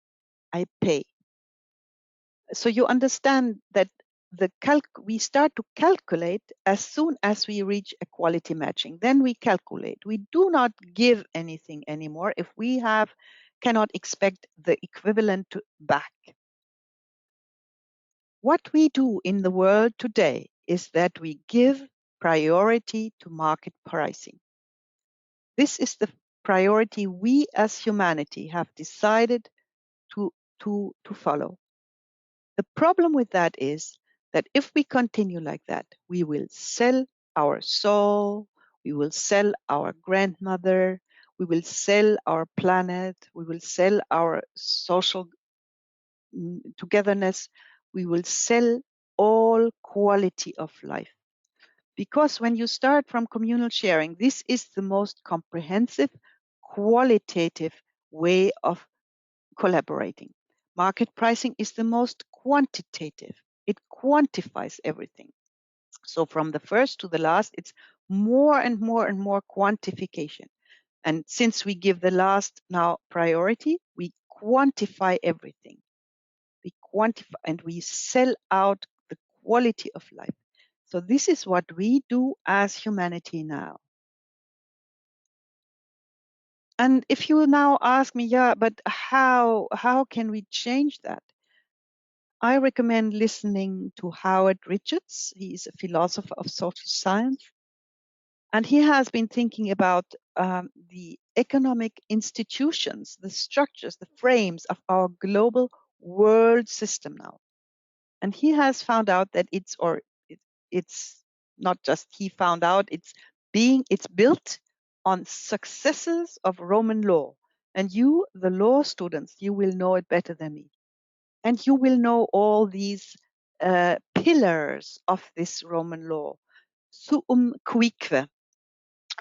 I pay. So you understand that we start to calculate as soon as we reach equality matching. Then we calculate. We do not give anything anymore if we cannot expect the equivalent back. What we do in the world today is that we give priority to market pricing. This is the priority we as humanity have decided to follow. The problem with that is that if we continue like that, we will sell our soul, we will sell our grandmother, we will sell our planet, we will sell our social togetherness, we will sell all quality of life. Because when you start from communal sharing, this is the most comprehensive, qualitative way of collaborating. Market pricing is the most quantitative. It quantifies everything. So from the first to the last, it's more and more and more quantification. And since we give the last now priority, we quantify everything. We quantify and we sell out the quality of life. So this is what we do as humanity now. And if you now ask me, yeah, but how can we change that? I recommend listening to Howard Richards. He's a philosopher of social science. And he has been thinking about the economic institutions, the structures, the frames of our global world system now. And he has found out that it's not just he found out, it's built on successes of Roman law. And you, the law students, you will know it better than me. And you will know all these pillars of this Roman law. Suum cuique.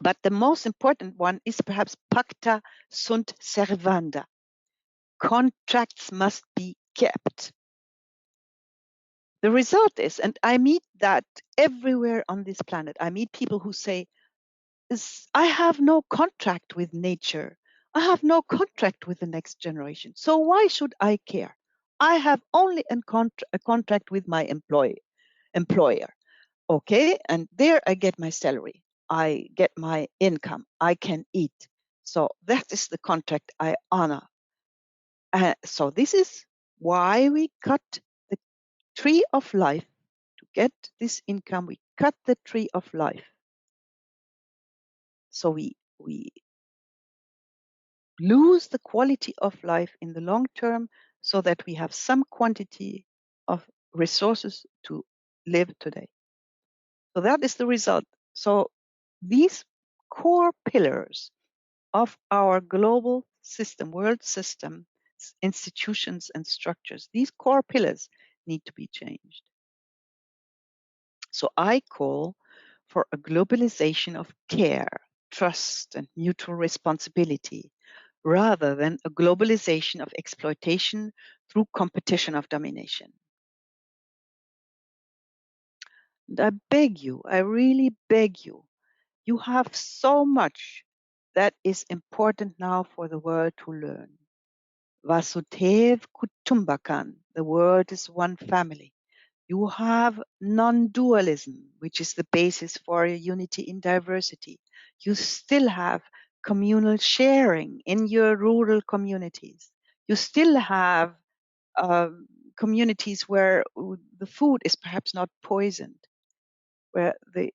But the most important one is perhaps pacta sunt servanda. Contracts must be kept. The result is, and I meet that everywhere on this planet, I meet people who say, I have no contract with nature. I have no contract with the next generation. So why should I care? I have only a contract with my employer. Okay, and there I get my salary. I get my income. I can eat. So that is the contract I honor. So this is why we cut the tree of life. To get this income, we cut the tree of life. So we lose the quality of life in the long term so that we have some quantity of resources to live today. So that is the result. So these core pillars of our global system, world system, institutions and structures, these core pillars need to be changed. So I call for a globalization of care, trust, and mutual responsibility, rather than a globalization of exploitation through competition of domination. And I beg you, I really beg you, you have so much that is important now for the world to learn. Vasudev Kutumbakan, the world is one family. You have non-dualism, which is the basis for unity in diversity. You still have communal sharing in your rural communities. You still have uh, communities where the food is perhaps not poisoned, where the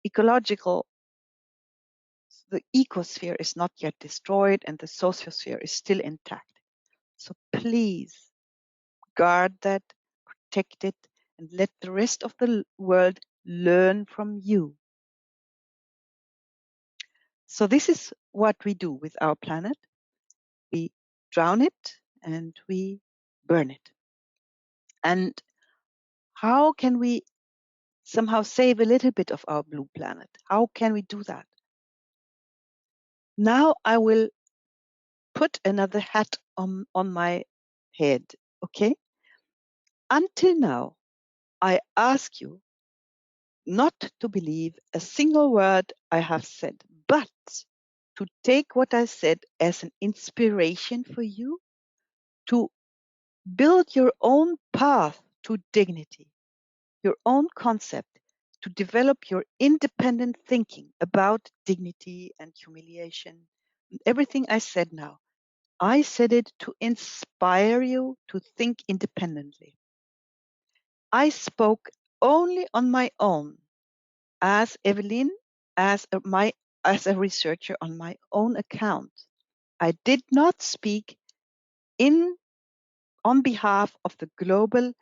ecological, the ecosphere is not yet destroyed and the sociosphere is still intact. So please guard that, protect it, and let the rest of the world learn from you. So this is what we do with our planet. We drown it and we burn it. And how can we somehow save a little bit of our blue planet? How can we do that? Now I will put another hat on my head, okay? Until now, I ask you not to believe a single word I have said, but to take what I said as an inspiration for you to build your own path to dignity, your own concept, to develop your independent thinking about dignity and humiliation. Everything I said now, I said it to inspire you to think independently. I spoke only on my own as Evelin, as a researcher on my own account. I did not speak in on behalf of the global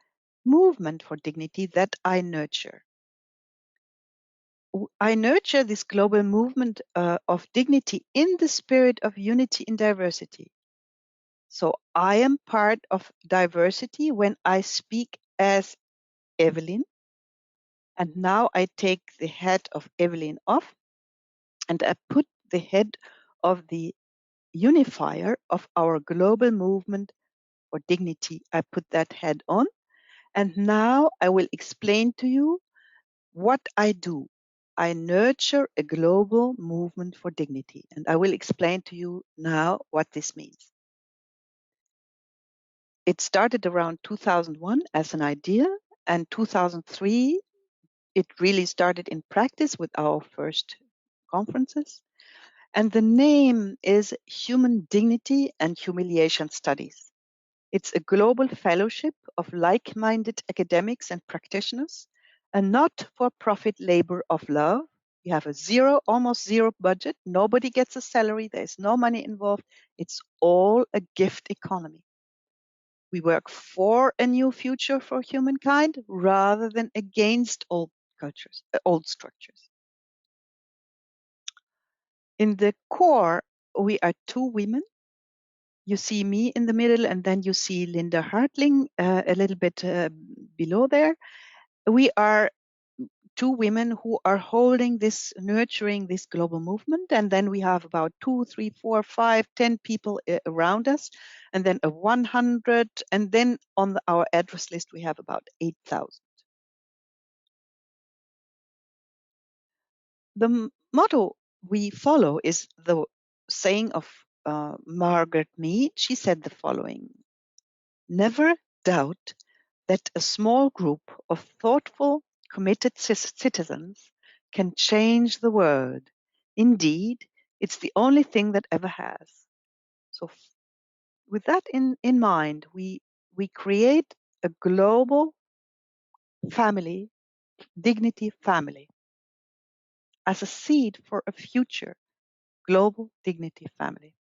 movement for dignity that I nurture. I nurture this global movement of dignity in the spirit of unity in diversity. So I am part of diversity when I speak as Evelin. And now I take the head of Evelin off and I put the head of the unifier of our global movement for dignity. I put that head on. And now I will explain to you what I do. I nurture a global movement for dignity. And I will explain to you now what this means. It started around 2001 as an idea, and 2003 it really started in practice with our first conferences. And the name is Human Dignity and Humiliation Studies. It's a global fellowship of like-minded academics and practitioners, a not-for-profit labor of love. We have a almost zero budget. Nobody gets a salary. There's no money involved. It's all a gift economy. We work for a new future for humankind rather than against old cultures, old structures. In the core, we are two women. You see me in the middle, and then you see Linda Hartling a little bit below there. We are two women who are holding this, nurturing this global movement. And then we have about 2, 3, 4, 5, 10 people around us, and then a 100. And then on our address list, we have about 8,000. The motto we follow is the saying of Margaret Mead. She said the following: never doubt that a small group of thoughtful, committed citizens can change the world. Indeed, it's the only thing that ever has. So with that in mind, we create a global family, dignity family, as a seed for a future global dignity family.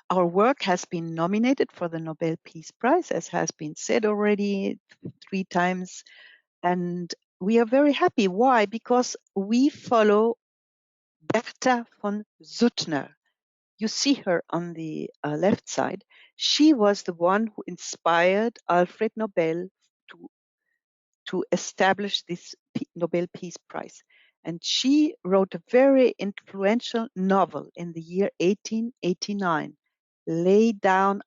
Our work has been nominated for the Nobel Peace Prize, as has been said already 3 times. And we are very happy. Why? Because we follow Berta von Suttner. You see her on the left side. She was the one who inspired Alfred Nobel to establish this Nobel Peace Prize. And she wrote a very influential novel in the year 1889, Lay Down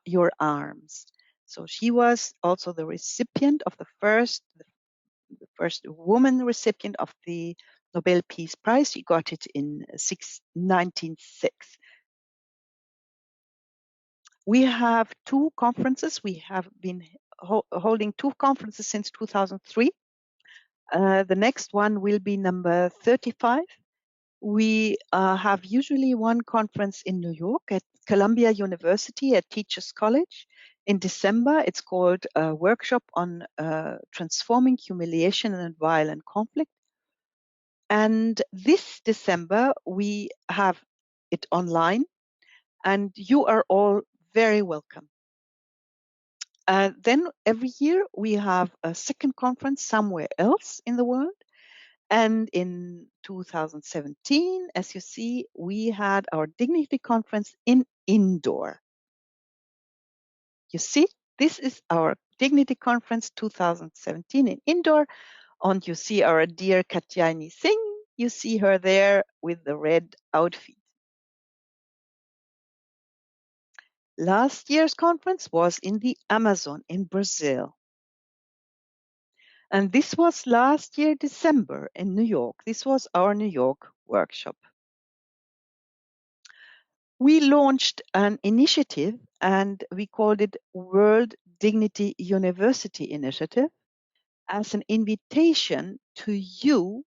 Your Arms. So she was also the recipient of the the first woman recipient of the Nobel Peace Prize. She got it in 1906. We have two conferences. We have been holding two conferences since 2003. The next one will be number 35. We have usually one conference in New York at Columbia University at Teachers College. In December, it's called a workshop on transforming humiliation and violent conflict. And this December, we have it online, and you are all very welcome. Then every year, we have a second conference somewhere else in the world. And in 2017, as you see, we had our Dignity Conference in Indoor. You see, this is our Dignity Conference 2017 in Indoor. And you see our dear Katyayani Singh. You see her there with the red outfit. Last year's conference was in the Amazon in Brazil. And this was last year, December, in New York. This was our New York workshop. We launched an initiative and we called it World Dignity University Initiative as an invitation to you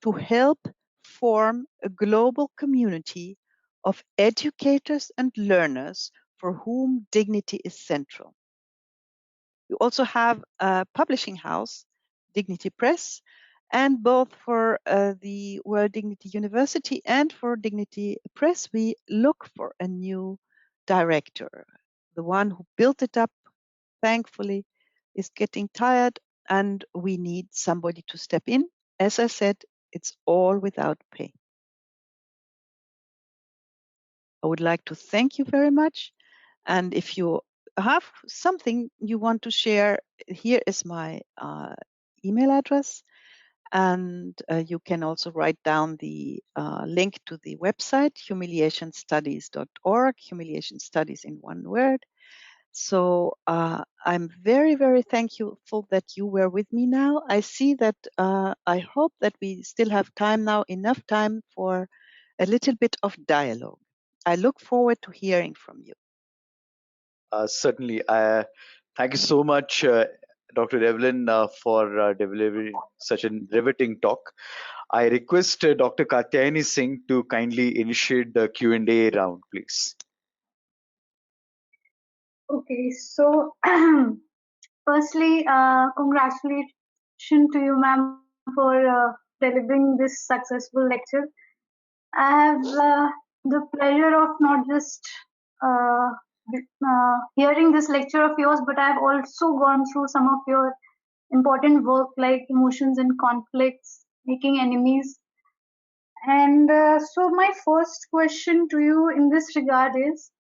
to help form a global community of educators and learners for whom dignity is central. We also have a publishing house, Dignity Press, and both for the World Dignity University and for Dignity Press, we look for a new director. The one who built it up, thankfully, is getting tired, and we need somebody to step in. As I said, it's all without pay. I would like to thank you very much. And if you have something you want to share, here is my email address. And you can also write down the link to the website, humiliationstudies.org, humiliation studies in one word. So I'm very, very thankful that you were with me now. I see that I hope that we still have time now, enough time for a little bit of dialogue. I look forward to hearing from you. Certainly. Thank you so much, Dr. Evelin, for delivering such a riveting talk. I request Dr. Katyayani Singh to kindly initiate the Q&A round, please. Okay, so firstly, congratulations to you, ma'am, for delivering this successful lecture. I have the pleasure of not just hearing this lecture of yours, but I have also gone through some of your important work like emotions and conflicts, making enemies. And so my first question to you in this regard is,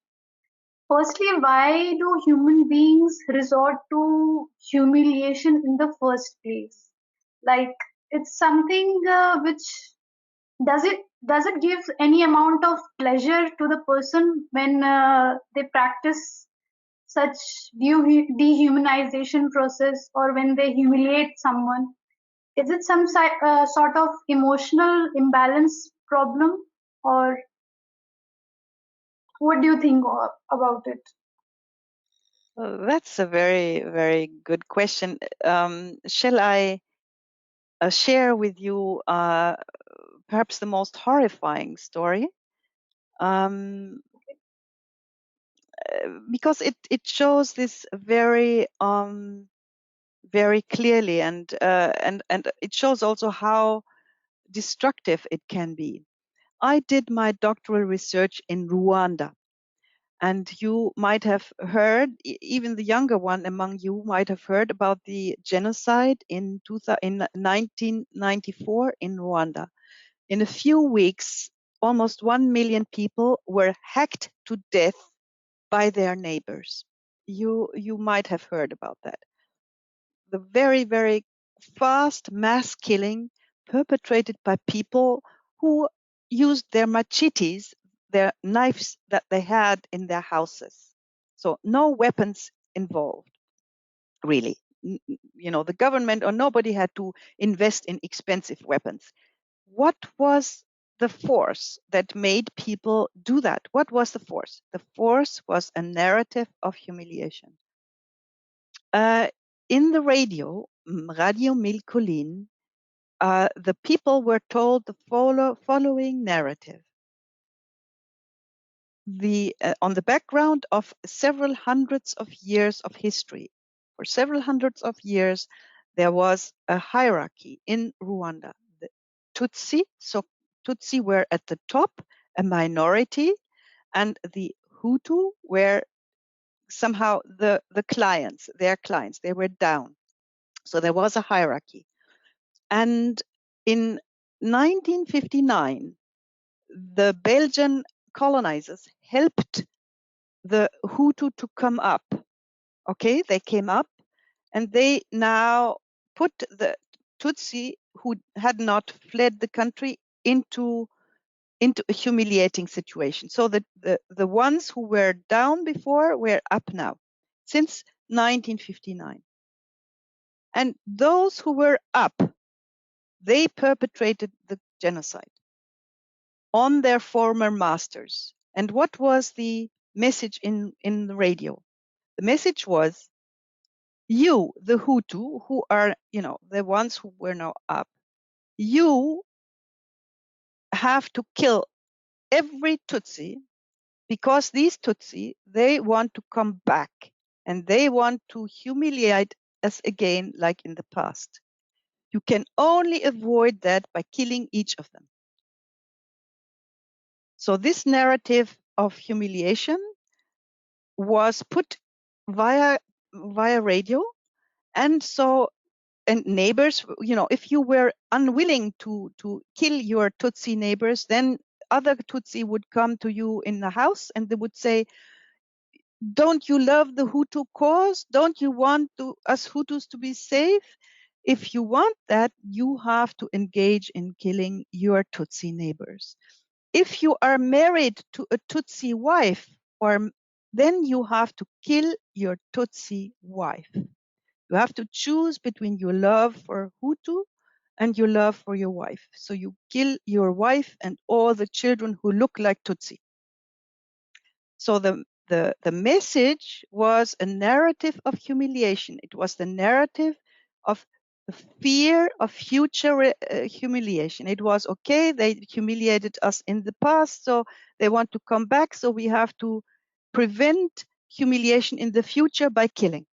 firstly, why do human beings resort to humiliation in the first place? Like, it's something which does it give any amount of pleasure to the person when they practice such dehumanization process, or when they humiliate someone? Is it some sort of emotional imbalance problem, or what do you think about it? That's a very, very good question. Shall I share with you perhaps the most horrifying story? Because it shows this very very clearly, and it shows also how destructive it can be. I did my doctoral research in Rwanda, and you might have heard, even the younger one among you might have heard about the genocide in 1994 in Rwanda. In a few weeks, almost 1 million people were hacked to death by their neighbors. You might have heard about that. The very, very fast mass killing perpetrated by people who used their machetes, their knives that they had in their houses. So no weapons involved, really. the government or nobody had to invest in expensive weapons. What was the force that made people do that? What was the force? The force was a narrative of humiliation. In the radio, Radio Milkolin, the people were told the following narrative. On the background of several hundreds of years of history, for several hundreds of years, there was a hierarchy in Rwanda. The Tutsi, so Tutsi were at the top, a minority, and the Hutu were somehow the clients, their clients, they were down. So there was a hierarchy. And in 1959, the Belgian colonizers helped the Hutu to come up. Okay, they came up and they now put the Tutsi who had not fled the country into a humiliating situation. So the ones who were down before were up now since 1959. And those who were up, they perpetrated the genocide on their former masters. And what was the message in the radio? The message was, you, the Hutu, who are, the ones who were now up, you have to kill every Tutsi because these Tutsi, they want to come back and they want to humiliate us again like in the past. You can only avoid that by killing each of them. So this narrative of humiliation was put via radio, and neighbors, if you were unwilling to kill your Tutsi neighbors, then other Tutsi would come to you in the house and they would say, don't you love the Hutu cause? Don't you want us Hutus to be safe? If you want that, you have to engage in killing your Tutsi neighbors. If you are married to a Tutsi wife, then you have to kill your Tutsi wife. You have to choose between your love for Hutu and your love for your wife. So you kill your wife and all the children who look like Tutsi. So the message was a narrative of humiliation. It was the narrative of the fear of future humiliation. It was, okay, they humiliated us in the past, so they want to come back, so we have to prevent humiliation in the future by killing.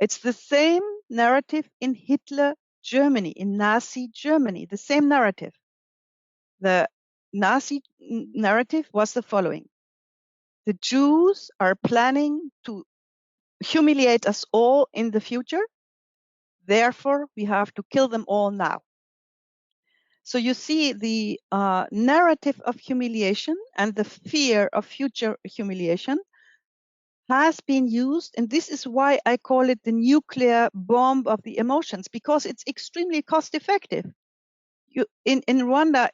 It's the same narrative in Hitler Germany, in Nazi Germany, the same narrative. The Nazi narrative was the following. The Jews are planning to humiliate us all in the future. Therefore, we have to kill them all now. So you see the narrative of humiliation and the fear of future humiliation has been used, and this is why I call it the nuclear bomb of the emotions, because it's extremely cost effective. In Rwanda,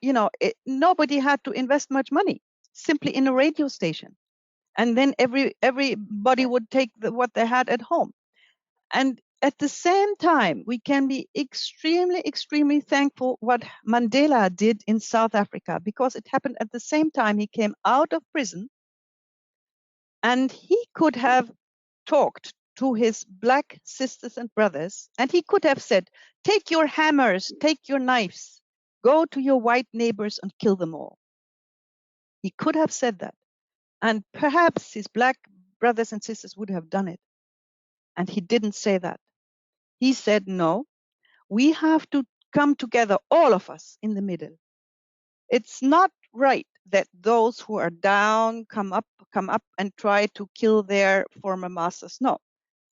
nobody had to invest much money, simply in a radio station. And then everybody would take what they had at home. And at the same time, we can be extremely, extremely thankful what Mandela did in South Africa, because it happened at the same time he came out of prison, and he could have talked to his black sisters and brothers, and he could have said, take your hammers, take your knives, go to your white neighbors and kill them all. He could have said that. And perhaps his black brothers and sisters would have done it. And he didn't say that. He said, no, we have to come together, all of us in the middle. It's not right that those who are down come up and try to kill their former masters. No,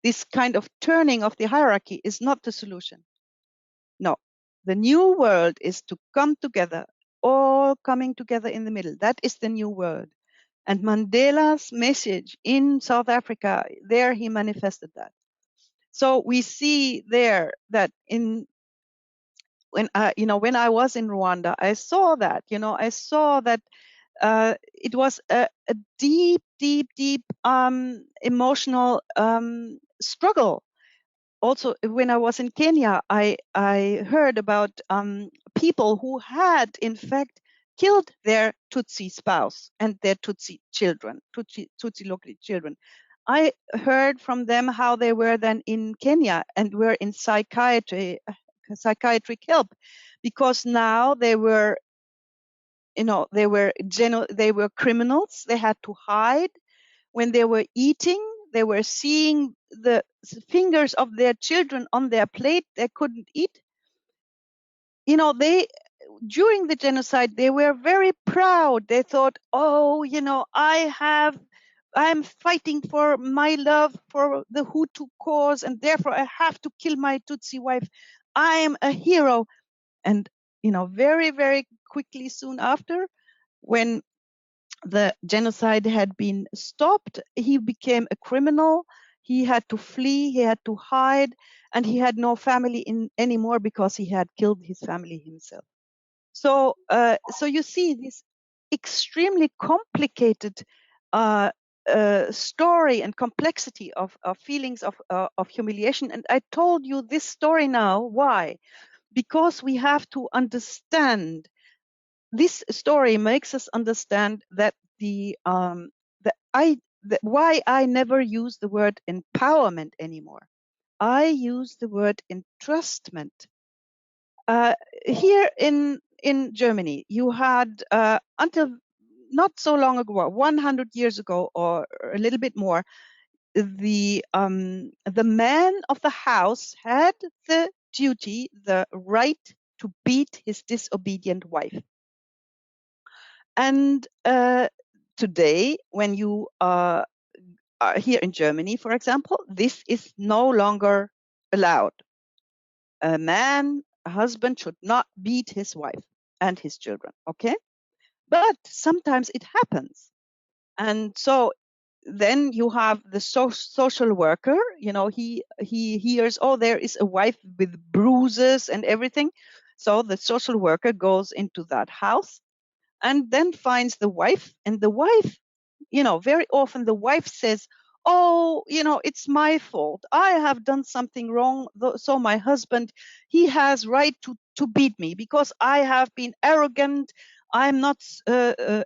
this kind of turning of the hierarchy is not the solution. No, the new world is to come together, all coming together in the middle. That is the new world. And Mandela's message in South Africa, there he manifested that. So we see there that when I was in Rwanda, I saw that, it was a deep, deep, deep emotional struggle also when I was in Kenya, I heard about people who had in fact killed their Tutsi spouse and their Tutsi children, Tutsi local children. I heard from them how they were then in Kenya and were in psychiatric help, because now they were, they were criminals. They had to hide. When they were eating, they were seeing the fingers of their children on their plate. They couldn't eat. During the genocide, they were very proud. They thought, oh, I'm fighting for my love for the Hutu cause, and therefore I have to kill my Tutsi wife. I am a hero. And, very, very quickly soon after, when the genocide had been stopped, he became a criminal. He had to flee, he had to hide, and he had no family anymore because he had killed his family himself. So you see this extremely complicated story and complexity of feelings of humiliation. And I told you this story now. Why? Because we have to understand. This story makes us understand that why I never use the word empowerment anymore. I use the word entrustment. Here in Germany, you had until not so long ago, 100 years ago or a little bit more, the man of the house had the duty, the right to beat his disobedient wife. And today, when you are here in Germany, for example, this is no longer allowed. A husband should not beat his wife and his children, okay? But sometimes it happens. And so then you have the social worker, he hears, oh, there is a wife with bruises and everything. So the social worker goes into that house and then finds the wife, and the wife, very often the wife says, oh, it's my fault. I have done something wrong. So my husband, he has right to beat me because I have been arrogant. I'm not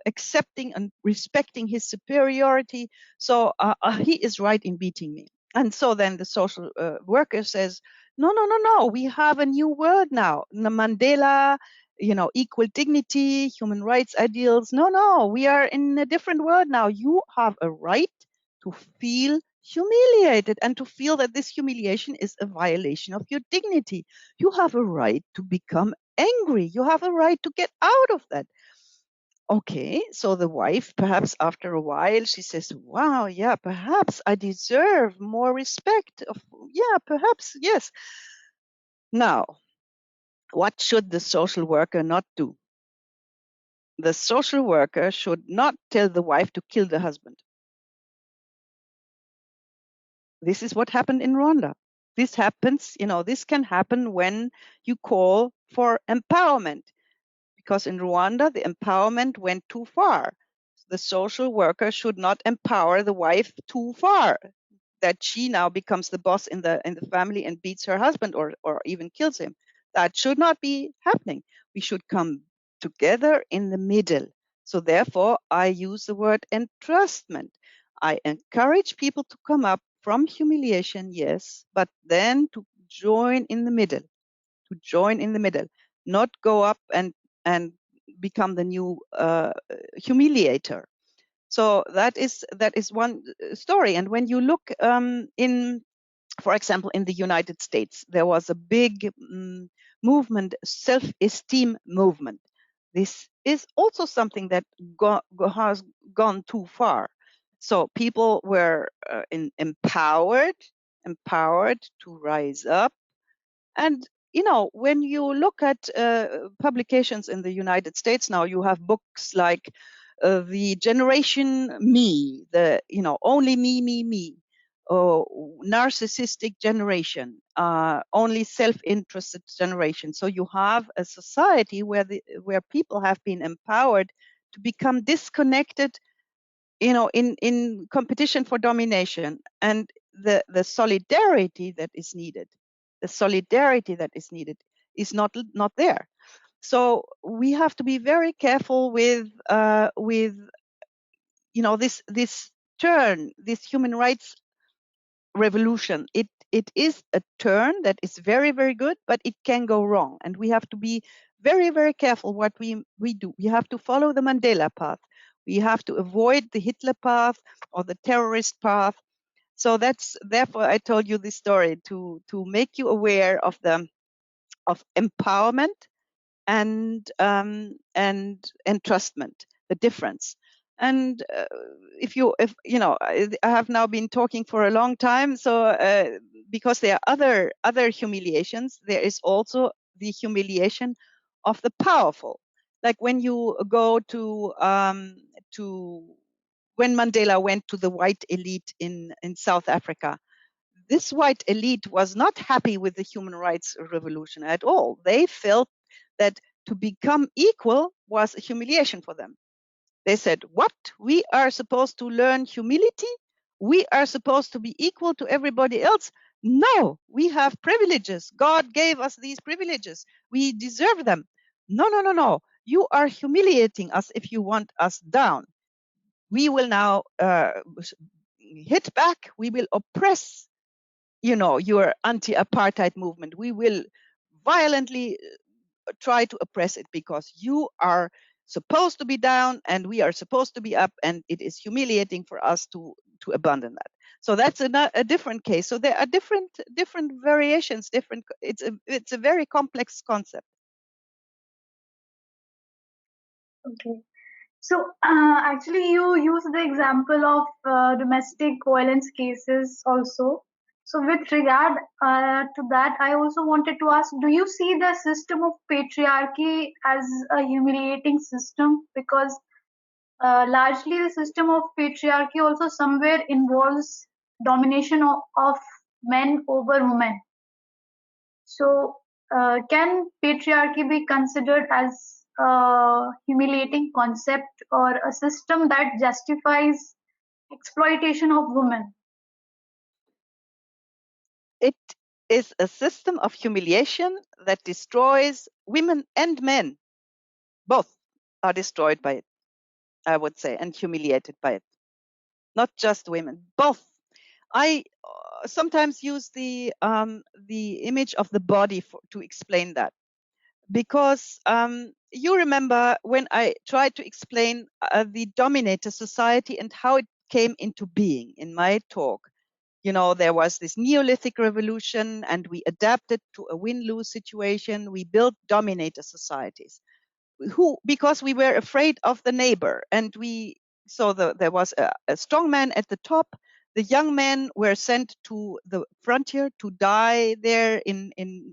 accepting and respecting his superiority. So he is right in beating me. And so then the social worker says, no, no, no, no. We have a new word now. Mandela, equal dignity, human rights ideals. No, we are in a different world now. You have a right to feel humiliated and to feel that this humiliation is a violation of your dignity. You have a right to become angry. You have a right to get out of that. Okay, so the wife, perhaps after a while, she says, wow, yeah, perhaps I deserve more respect. Yeah, perhaps, yes. Now, what should the social worker not do? The social worker should not tell the wife to kill the husband. This is what happened in Rwanda. This happens, this can happen when you call for empowerment, because in Rwanda, the empowerment went too far. The social worker should not empower the wife too far, that she now becomes the boss in the family and beats her husband or even kills him. That should not be happening. We should come together in the middle. So therefore, I use the word entrustment. I encourage people to come up from humiliation, yes, but then to join in the middle, not go up and become the new humiliator. So that is one story. And when you look for example, in the United States, there was a big movement, self-esteem movement. This is also something that has gone too far. So people were empowered to rise up. And, when you look at publications in the United States now, you have books like the Generation Me, only me, narcissistic generation, only self-interested generation. So you have a society where people have been empowered to become disconnected, in competition for domination. And the solidarity that is needed, is not there. So we have to be very careful with this turn, this human rights revolution. It is a turn that is very, very good, but it can go wrong, and we have to be very, very careful what we do. We have to follow the Mandela path. We have to avoid the Hitler path or the terrorist path. So therefore I told you this story to make you aware of empowerment and entrustment, the difference. And if you know, I have now been talking for a long time, so because there are other humiliations, there is also the humiliation of the powerful. Like when you go to when Mandela went to the white elite in South Africa, this white elite was not happy with the human rights revolution at all. They felt that to become equal was a humiliation for them. They said, what? We are supposed to learn humility? We are supposed to be equal to everybody else? No, we have privileges. God gave us these privileges. We deserve them. No, no, no, no. You are humiliating us if you want us down. We will now hit back. We will oppress, your anti-apartheid movement. We will violently try to oppress it because you are supposed to be down and we are supposed to be up, and it is humiliating for us to abandon that. So that's a different case. So there are different variations. It's a very complex concept. Okay. So actually, you use the example of domestic violence cases also. So with regard to that, I also wanted to ask, do you see the system of patriarchy as a humiliating system? Because largely the system of patriarchy also somewhere involves domination of men over women. So can patriarchy be considered as a humiliating concept or a system that justifies exploitation of women? It is a system of humiliation that destroys women and men. Both are destroyed by it, I would say, and humiliated by it. Not just women, both. I sometimes use the image of the body to explain that, because you remember when I tried to explain the dominator society and how it came into being in my talk. There was this Neolithic revolution, and we adapted to a win-lose situation. We built dominator societies. Because we were afraid of the neighbor, and there was a strong man at the top. The young men were sent to the frontier to die there in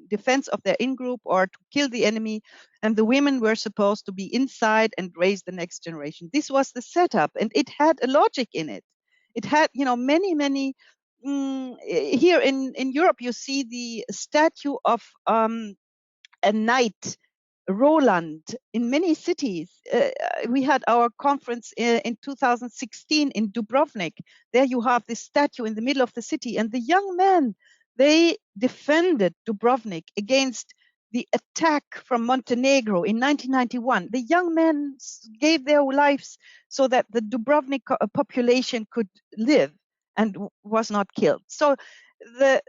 defense of their in-group or to kill the enemy, and the women were supposed to be inside and raise the next generation. This was the setup, and it had a logic in it. It had, many here in Europe, you see the statue of a knight, Roland, in many cities. We had our conference in 2016 in Dubrovnik. There you have this statue in the middle of the city, and the young men, they defended Dubrovnik against the attack from Montenegro in 1991. The young men gave their lives so that the Dubrovnik population could live and was not killed. So the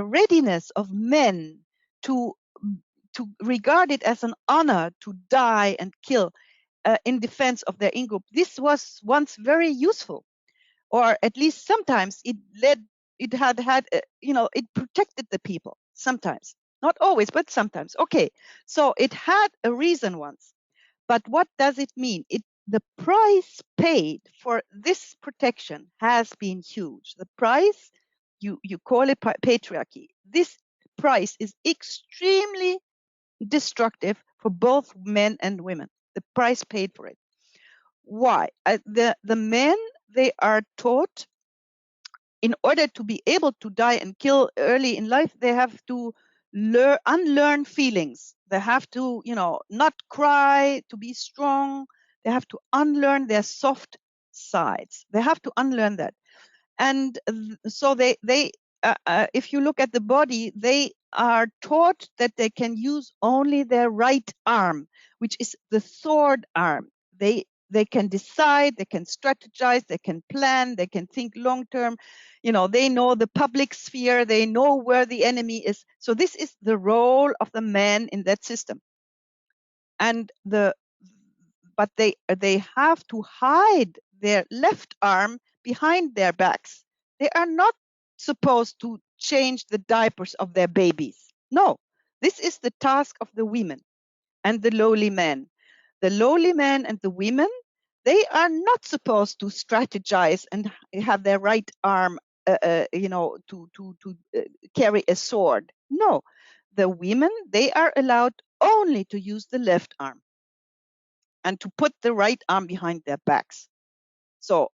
readiness of men to regard it as an honor to die and kill in defense of their in-group, this was once very useful, or at least sometimes it protected the people, sometimes, not always, but sometimes. Okay, so it had a reason once, but what does it mean? The price paid for this protection has been huge. The price, you call it patriarchy. This price is extremely destructive for both men and women. The price paid for it. Why? The men, they are taught, in order to be able to die and kill early in life, they have to unlearn feelings. They have to, not cry, to be strong. They have to unlearn their soft sides. They have to unlearn that. And so if you look at the body, they are taught that they can use only their right arm, which is the sword arm. They can decide, they can strategize, they can plan, they can think long term. They know the public sphere, they know where the enemy is. So this is the role of the man in that system. And but they have to hide their left arm behind their backs. They are not supposed to change the diapers of their babies. No, this is the task of the women and the lowly men. The lowly men and the women, they are not supposed to strategize and have their right arm, to carry a sword. No, the women, they are allowed only to use the left arm and to put the right arm behind their backs. So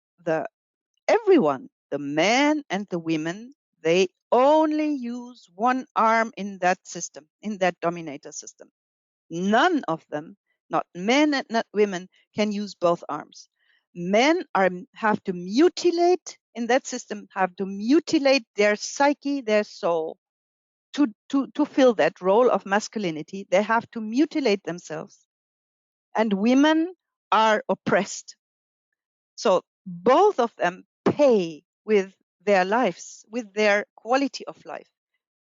everyone, the men and the women, they only use one arm in that system, in that dominator system. None of them, not men and not women, can use both arms. Men have to mutilate in that system, have to mutilate their psyche, their soul, to fill that role of masculinity. They have to mutilate themselves. And women are oppressed. So both of them pay with their lives, with their quality of life.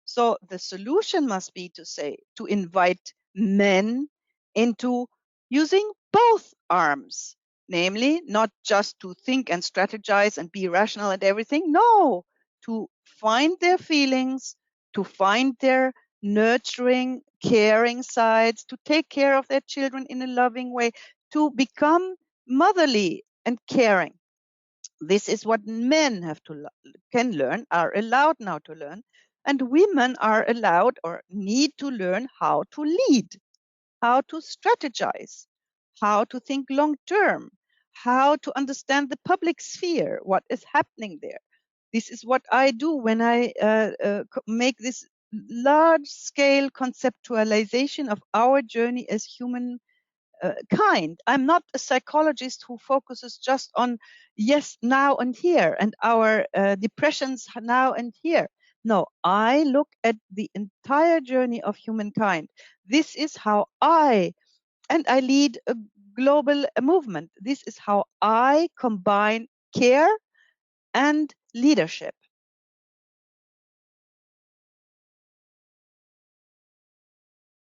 So the solution must be to invite men into using both arms, namely not just to think and strategize and be rational and everything. No, to find their feelings, to find their nurturing, caring sides, to take care of their children in a loving way, to become motherly and caring. This is what men can learn, are allowed now to learn, and women are allowed or need to learn how to lead, how to strategize, how to think long term, how to understand the public sphere, what is happening there. This is what I do when I make this large scale conceptualization of our journey as human kind. I'm not a psychologist who focuses just on yes, now and here, and our depressions now and here. No, I look at the entire journey of humankind. This is how I lead a global movement. This is how I combine care and leadership.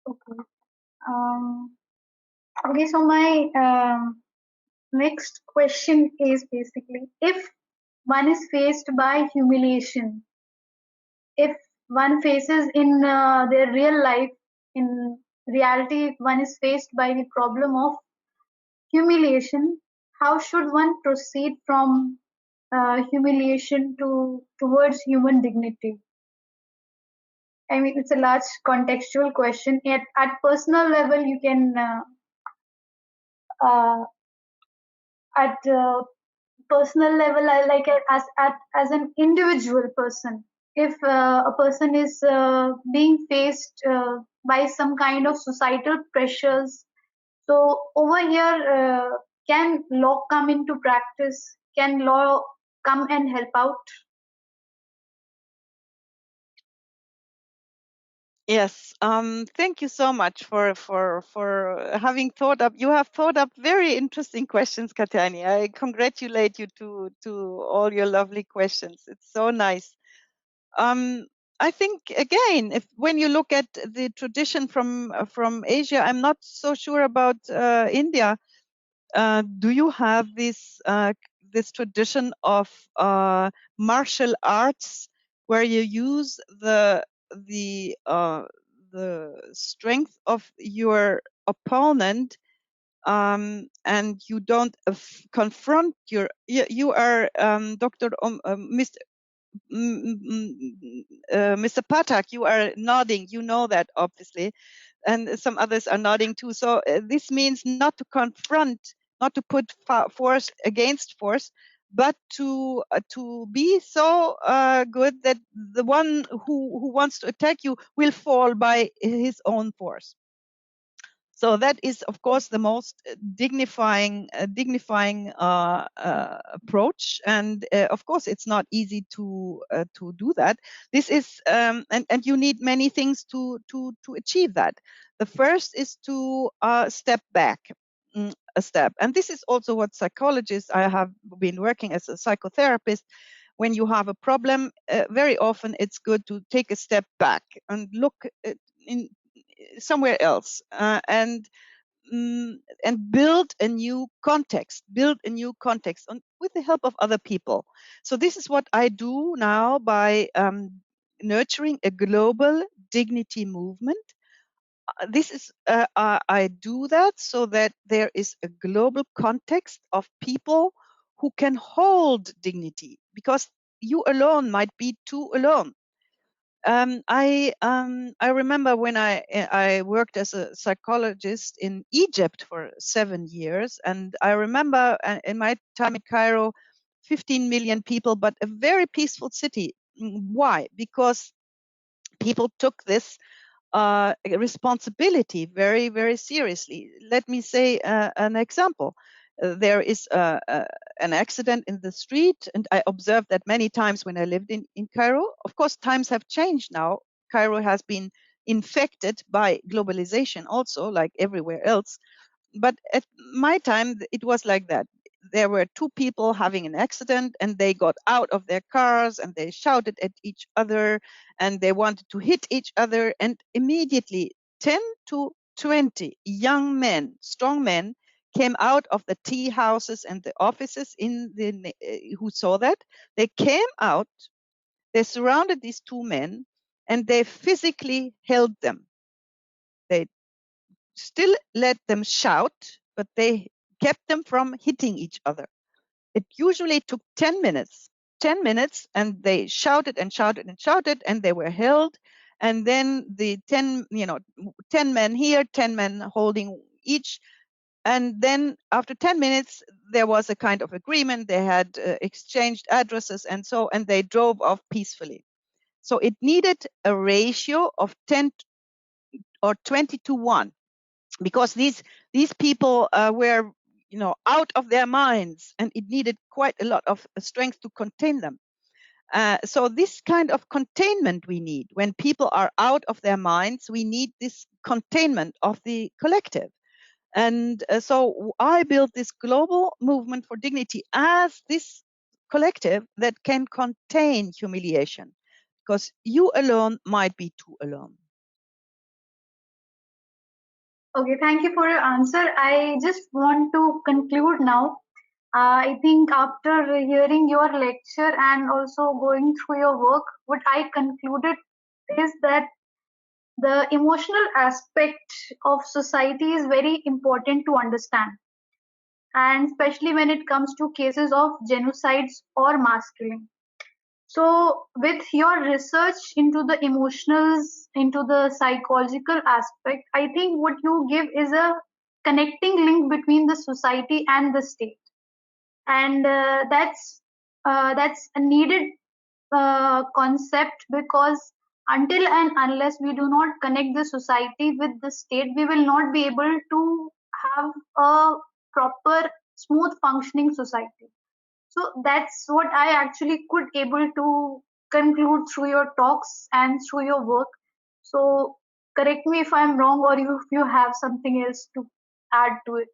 Okay. Okay, so my next question is basically, if one is faced by humiliation, if one faces in their real life, in reality, if one is faced by the problem of humiliation, how should one proceed from humiliation towards human dignity? I mean, it's a large contextual question. At personal level, you can at personal level, I like it as an individual person. If a person is being faced by some kind of societal pressures, so over here, can law come into practice? Can law come and help out? Yes, thank you so much for having thought up. You have thought up very interesting questions, Katani. I congratulate you to all your lovely questions. It's so nice. I think again, when you look at the tradition from Asia, I'm not so sure about India. Do you have this tradition of martial arts where you use the strength of your opponent, and you don't confront you are Dr. Mr. Patak, you are nodding, you know that obviously, and some others are nodding too. So this means not to confront, not to put force against force, but to be so good that the one who wants to attack you will fall by his own force. So that is, of course, the most dignifying approach, and of course, it's not easy to do that. This is, and you need many things to achieve that. The first is to step back a step, and this is also what psychologists. I have been working as a psychotherapist. When you have a problem, very often it's good to take a step back and look in somewhere else, and build a new context, with the help of other people. So this is what I do now by nurturing a global dignity movement. I do that so that there is a global context of people who can hold dignity, because you alone might be too alone. I remember when I worked as a psychologist in Egypt for 7 years, and I remember in my time in Cairo, 15 million people, but a very peaceful city. Why? Because people took this responsibility very, very seriously. Let me say an example. There is an accident in the street, and I observed that many times when I lived in Cairo. Of course, times have changed now. Cairo has been infected by globalization also, like everywhere else. But at my time, it was like that. There were two people having an accident, and they got out of their cars and they shouted at each other, and they wanted to hit each other. And immediately 10 to 20 young men, strong men, came out of the tea houses and the offices who saw that. They came out, they surrounded these two men, and they physically held them. They still let them shout, but they kept them from hitting each other. It usually took 10 minutes. 10 minutes, and they shouted and shouted and shouted, and they were held. And then the 10 men here, 10 men holding each. And then after 10 minutes, there was a kind of agreement. They had exchanged addresses and they drove off peacefully. So it needed a ratio of 10 or 20 to 1, because these people were out of their minds, and it needed quite a lot of strength to contain them. So this kind of containment we need when people are out of their minds. We need this containment of the collective. And so I built this global movement for dignity as this collective that can contain humiliation, because you alone might be too alone. Okay, thank you for your answer. I just want to conclude now. I think after hearing your lecture and also going through your work, what I concluded is that the emotional aspect of society is very important to understand, and especially when it comes to cases of genocides or mass killing. So, with your research into the emotionals, into the psychological aspect, I think what you give is a connecting link between the society and the state, and that's a needed concept, because until and unless we do not connect the society with the state, we will not be able to have a proper, smooth functioning society. So that's what I actually could able to conclude through your talks and through your work. So correct me if I'm wrong, or if you have something else to add to it.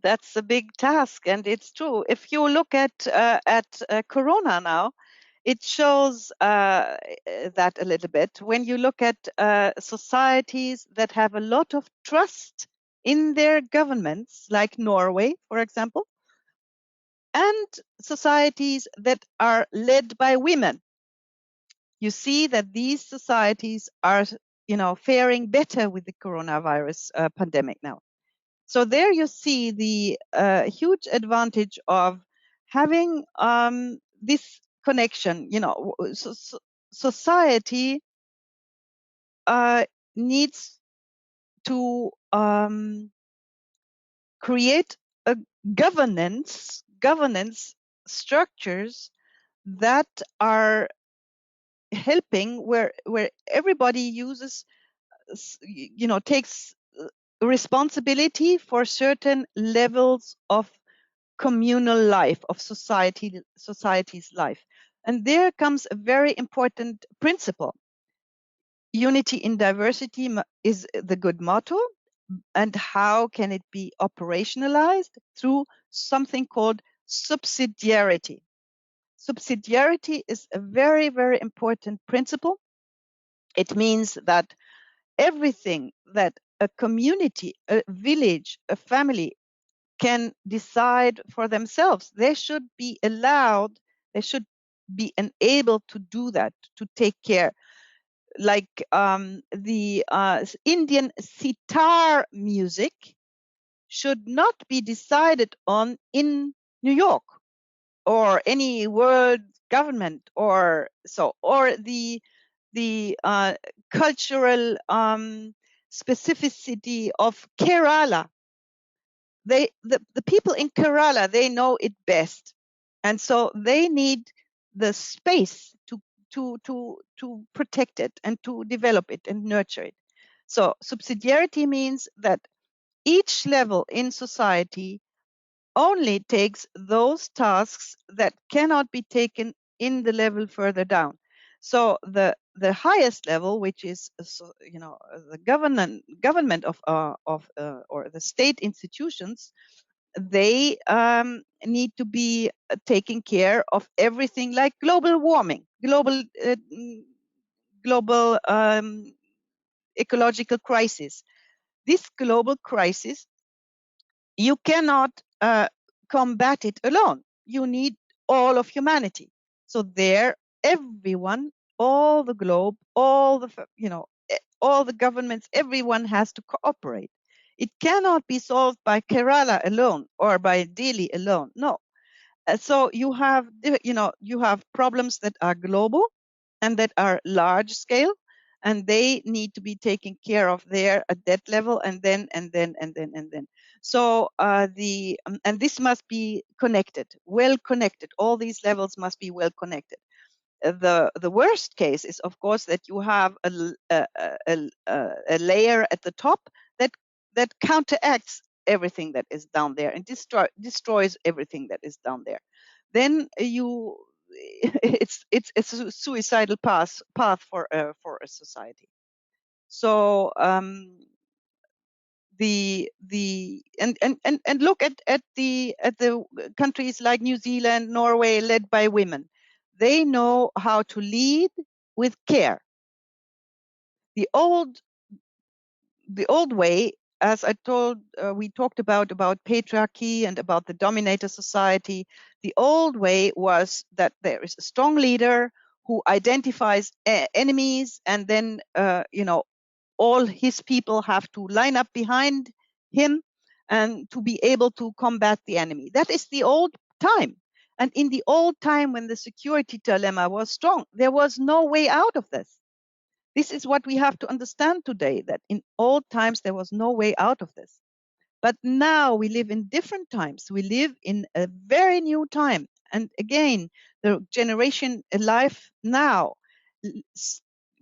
That's a big task, and it's true. If you look at Corona now, it shows that a little bit. When you look at societies that have a lot of trust in their governments, like Norway, for example, and societies that are led by women, you see that these societies are, faring better with the coronavirus pandemic now. So there you see the huge advantage of having this connection. Society needs to create a governance structures that are helping, where everybody uses takes responsibility for certain levels of communal life, of society's life. And there comes a very important principle. Unity in diversity is the good motto. And how can it be operationalized? Through something called subsidiarity. Subsidiarity is a very, very important principle. It means that everything that a community, a village, a family can decide for themselves, they should be allowed, they should be enabled to do that, to take care. Like the Indian sitar music should not be decided on in New York or any world government or so, or the cultural specificity of Kerala. The people in Kerala, they know it best, and so they need the space to protect it and to develop it and nurture it. So subsidiarity means that each level in society only takes those tasks that cannot be taken in the level further down. So the highest level, which is the government of or the state institutions, they need to be taking care of everything like global warming, global ecological crisis. This global crisis, you cannot combat it alone. You need all of humanity. So there, everyone, all the globe, all the governments, everyone has to cooperate. It cannot be solved by Kerala alone or by Delhi alone. No. So you have problems that are global and that are large scale, and they need to be taken care of there at that level, and then. So and this must be connected, well connected. All these levels must be well connected. The worst case is, of course, that you have a layer at the top that counteracts everything that is down there and destroys everything that is down there. Then it's a suicidal path for a society. So and look at the countries like New Zealand, Norway, led by women. They know how to lead with care. The old way, as I told, we talked about patriarchy and about the dominator society. The old way was that there is a strong leader who identifies enemies, and then all his people have to line up behind him and to be able to combat the enemy. That is the old time. And in the old time, when the security dilemma was strong, there was no way out of this. This is what we have to understand today, that in old times, there was no way out of this. But now we live in different times. We live in a very new time. And again, the generation alive now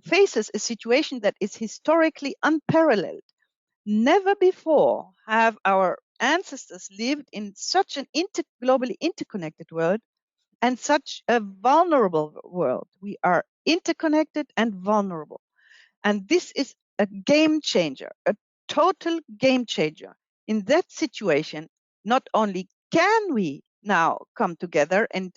faces a situation that is historically unparalleled. Never before have our ancestors lived in such an globally interconnected world and such a vulnerable world. We are interconnected and vulnerable. And this is a game changer, a total game changer. In that situation, not only can we now come together and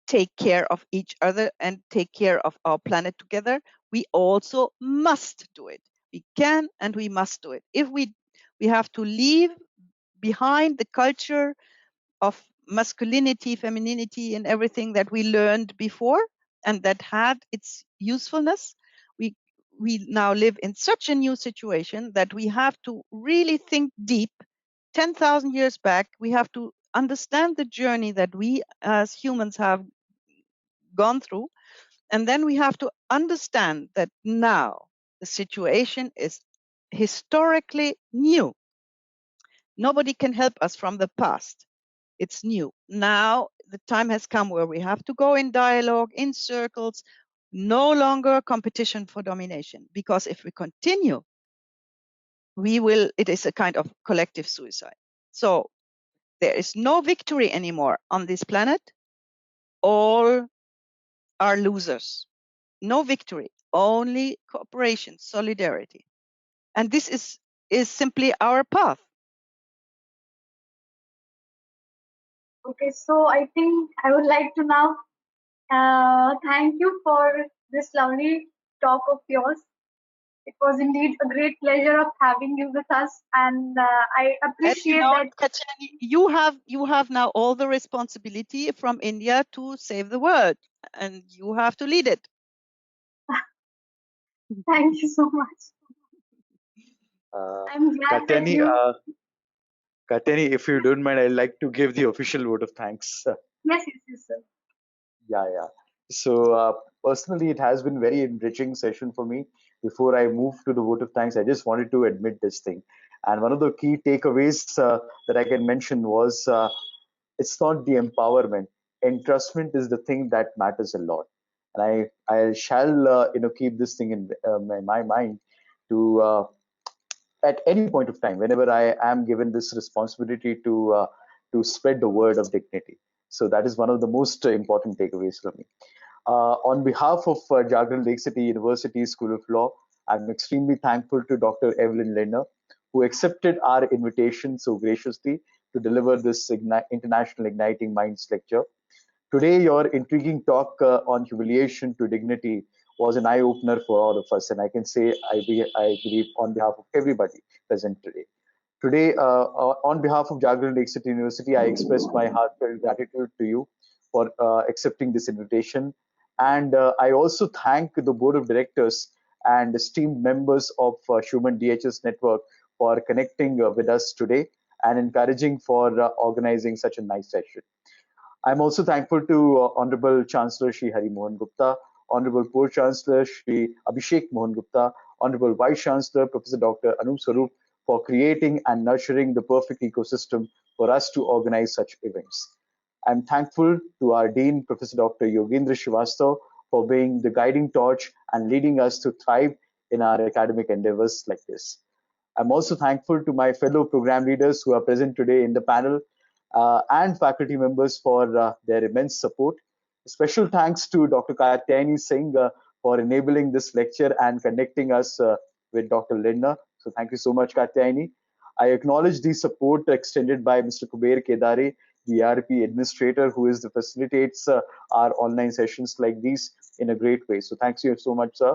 take care of each other and take care of our planet together, we also must do it. We can and we must do it. If we have to leave behind the culture of masculinity, femininity, and everything that we learned before and that had its usefulness. We now live in such a new situation that we have to really think deep. 10,000 years back, we have to understand the journey that we as humans have gone through. And then we have to understand that now the situation is historically new. Nobody can help us from the past. It's new. Now the time has come where we have to go in dialogue, in circles. No longer competition for domination, because if we continue, it is a kind of collective suicide. So there is no victory anymore on this planet. All are losers. No victory, only cooperation, solidarity. And this is simply our path. Okay, so I think I would like to now thank you for this lovely talk of yours. It was indeed a great pleasure of having you with us, and I And appreciate that. Katyani, you have now all the responsibility from India to save the world, and you have to lead it. Thank you so much. I'm glad that Katyani, you. Katyani, if you don't mind, I'd like to give the official vote of thanks. Yes, sir. Yeah. So personally, it has been very enriching session for me. Before I move to the vote of thanks, I just wanted to admit this thing. And one of the key takeaways that I can mention was it's not the empowerment. Entrustment is the thing that matters a lot. And I shall keep this thing in my mind to at any point of time, whenever I am given this responsibility to spread the word of dignity. So that is one of the most important takeaways for me. On behalf of Jagran Lakecity University School of Law, I'm extremely thankful to Dr. Evelin Lindner, who accepted our invitation so graciously to deliver this International Igniting Minds lecture. Today, your intriguing talk on humiliation to dignity was an eye-opener for all of us, and I can say I believe on behalf of everybody present today. Today, on behalf of Jagran Lakecity University, I express my heartfelt gratitude to you for accepting this invitation. And I also thank the board of directors and esteemed members of Human DHS Network for connecting with us today and encouraging for organizing such a nice session. I'm also thankful to Honorable Chancellor Shri Hari Mohan Gupta, Honorable Pro Chancellor Shri Abhishek Mohan Gupta, Honorable Vice Chancellor Professor Dr. Anup Swarup for creating and nurturing the perfect ecosystem for us to organize such events. I'm thankful to our Dean, Professor Dr. Yogendra Srivastav, for being the guiding torch and leading us to thrive in our academic endeavors like this. I'm also thankful to my fellow program leaders who are present today in the panel and faculty members for their immense support. Special thanks to Dr. Katyayani Singh for enabling this lecture and connecting us with Dr. Lindner. So thank you so much, Katyayani. I acknowledge the support extended by Mr. Kuber Kedare, the ERP administrator, who is the facilitates our online sessions like these in a great way. So thanks you so much, sir.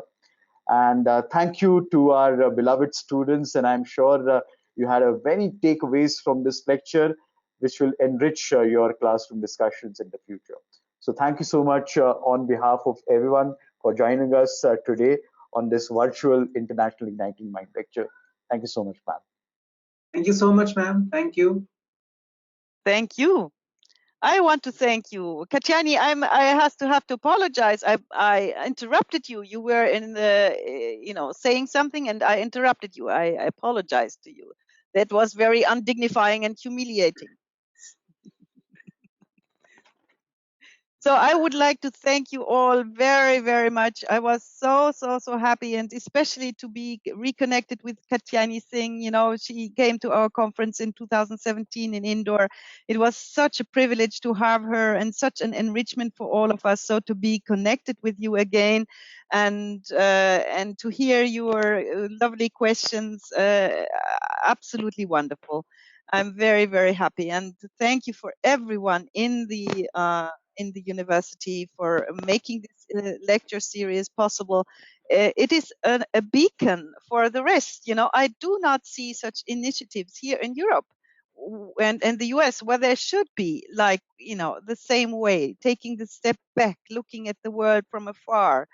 And thank you to our beloved students. And I'm sure you had a many takeaways from this lecture, which will enrich your classroom discussions in the future. So thank you so much on behalf of everyone for joining us today on this virtual International Igniting Mind lecture. Thank you so much, ma'am. Thank you so much, ma'am. Thank you. Thank you. I want to thank you, Katyani. I have to apologize. I interrupted you. You were in the saying something, and I interrupted you. I apologize to you. That was very undignifying and humiliating. So I would like to thank you all very, very much. I was so happy, and especially to be reconnected with Katyani Singh. She came to our conference in 2017 in Indore. It was such a privilege to have her and such an enrichment for all of us. So to be connected with you again and to hear your lovely questions, absolutely wonderful. I'm very, very happy, and thank you for everyone in the university for making this lecture series possible. It is a beacon for the rest. I do not see such initiatives here in Europe and the US where there should be the same way, taking the step back, looking at the world from afar,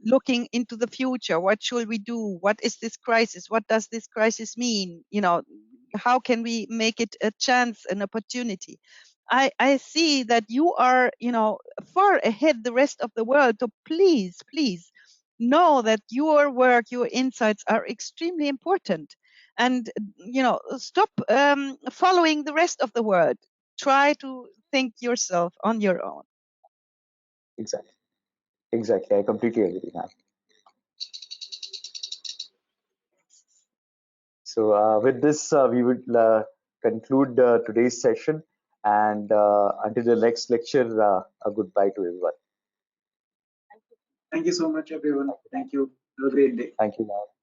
looking into the future. What should we do? What is this crisis? What does this crisis mean? How can we make it a chance, an opportunity? I see that you are, far ahead the rest of the world. So please know that your work, your insights are extremely important. And, stop following the rest of the world. Try to think yourself on your own. Exactly. Exactly. I completely agree, ma'am. So with this, we would conclude today's session. And until the next lecture, a goodbye to everyone. Thank you so much, everyone. Thank you. Have a great day. Thank you, ma'am.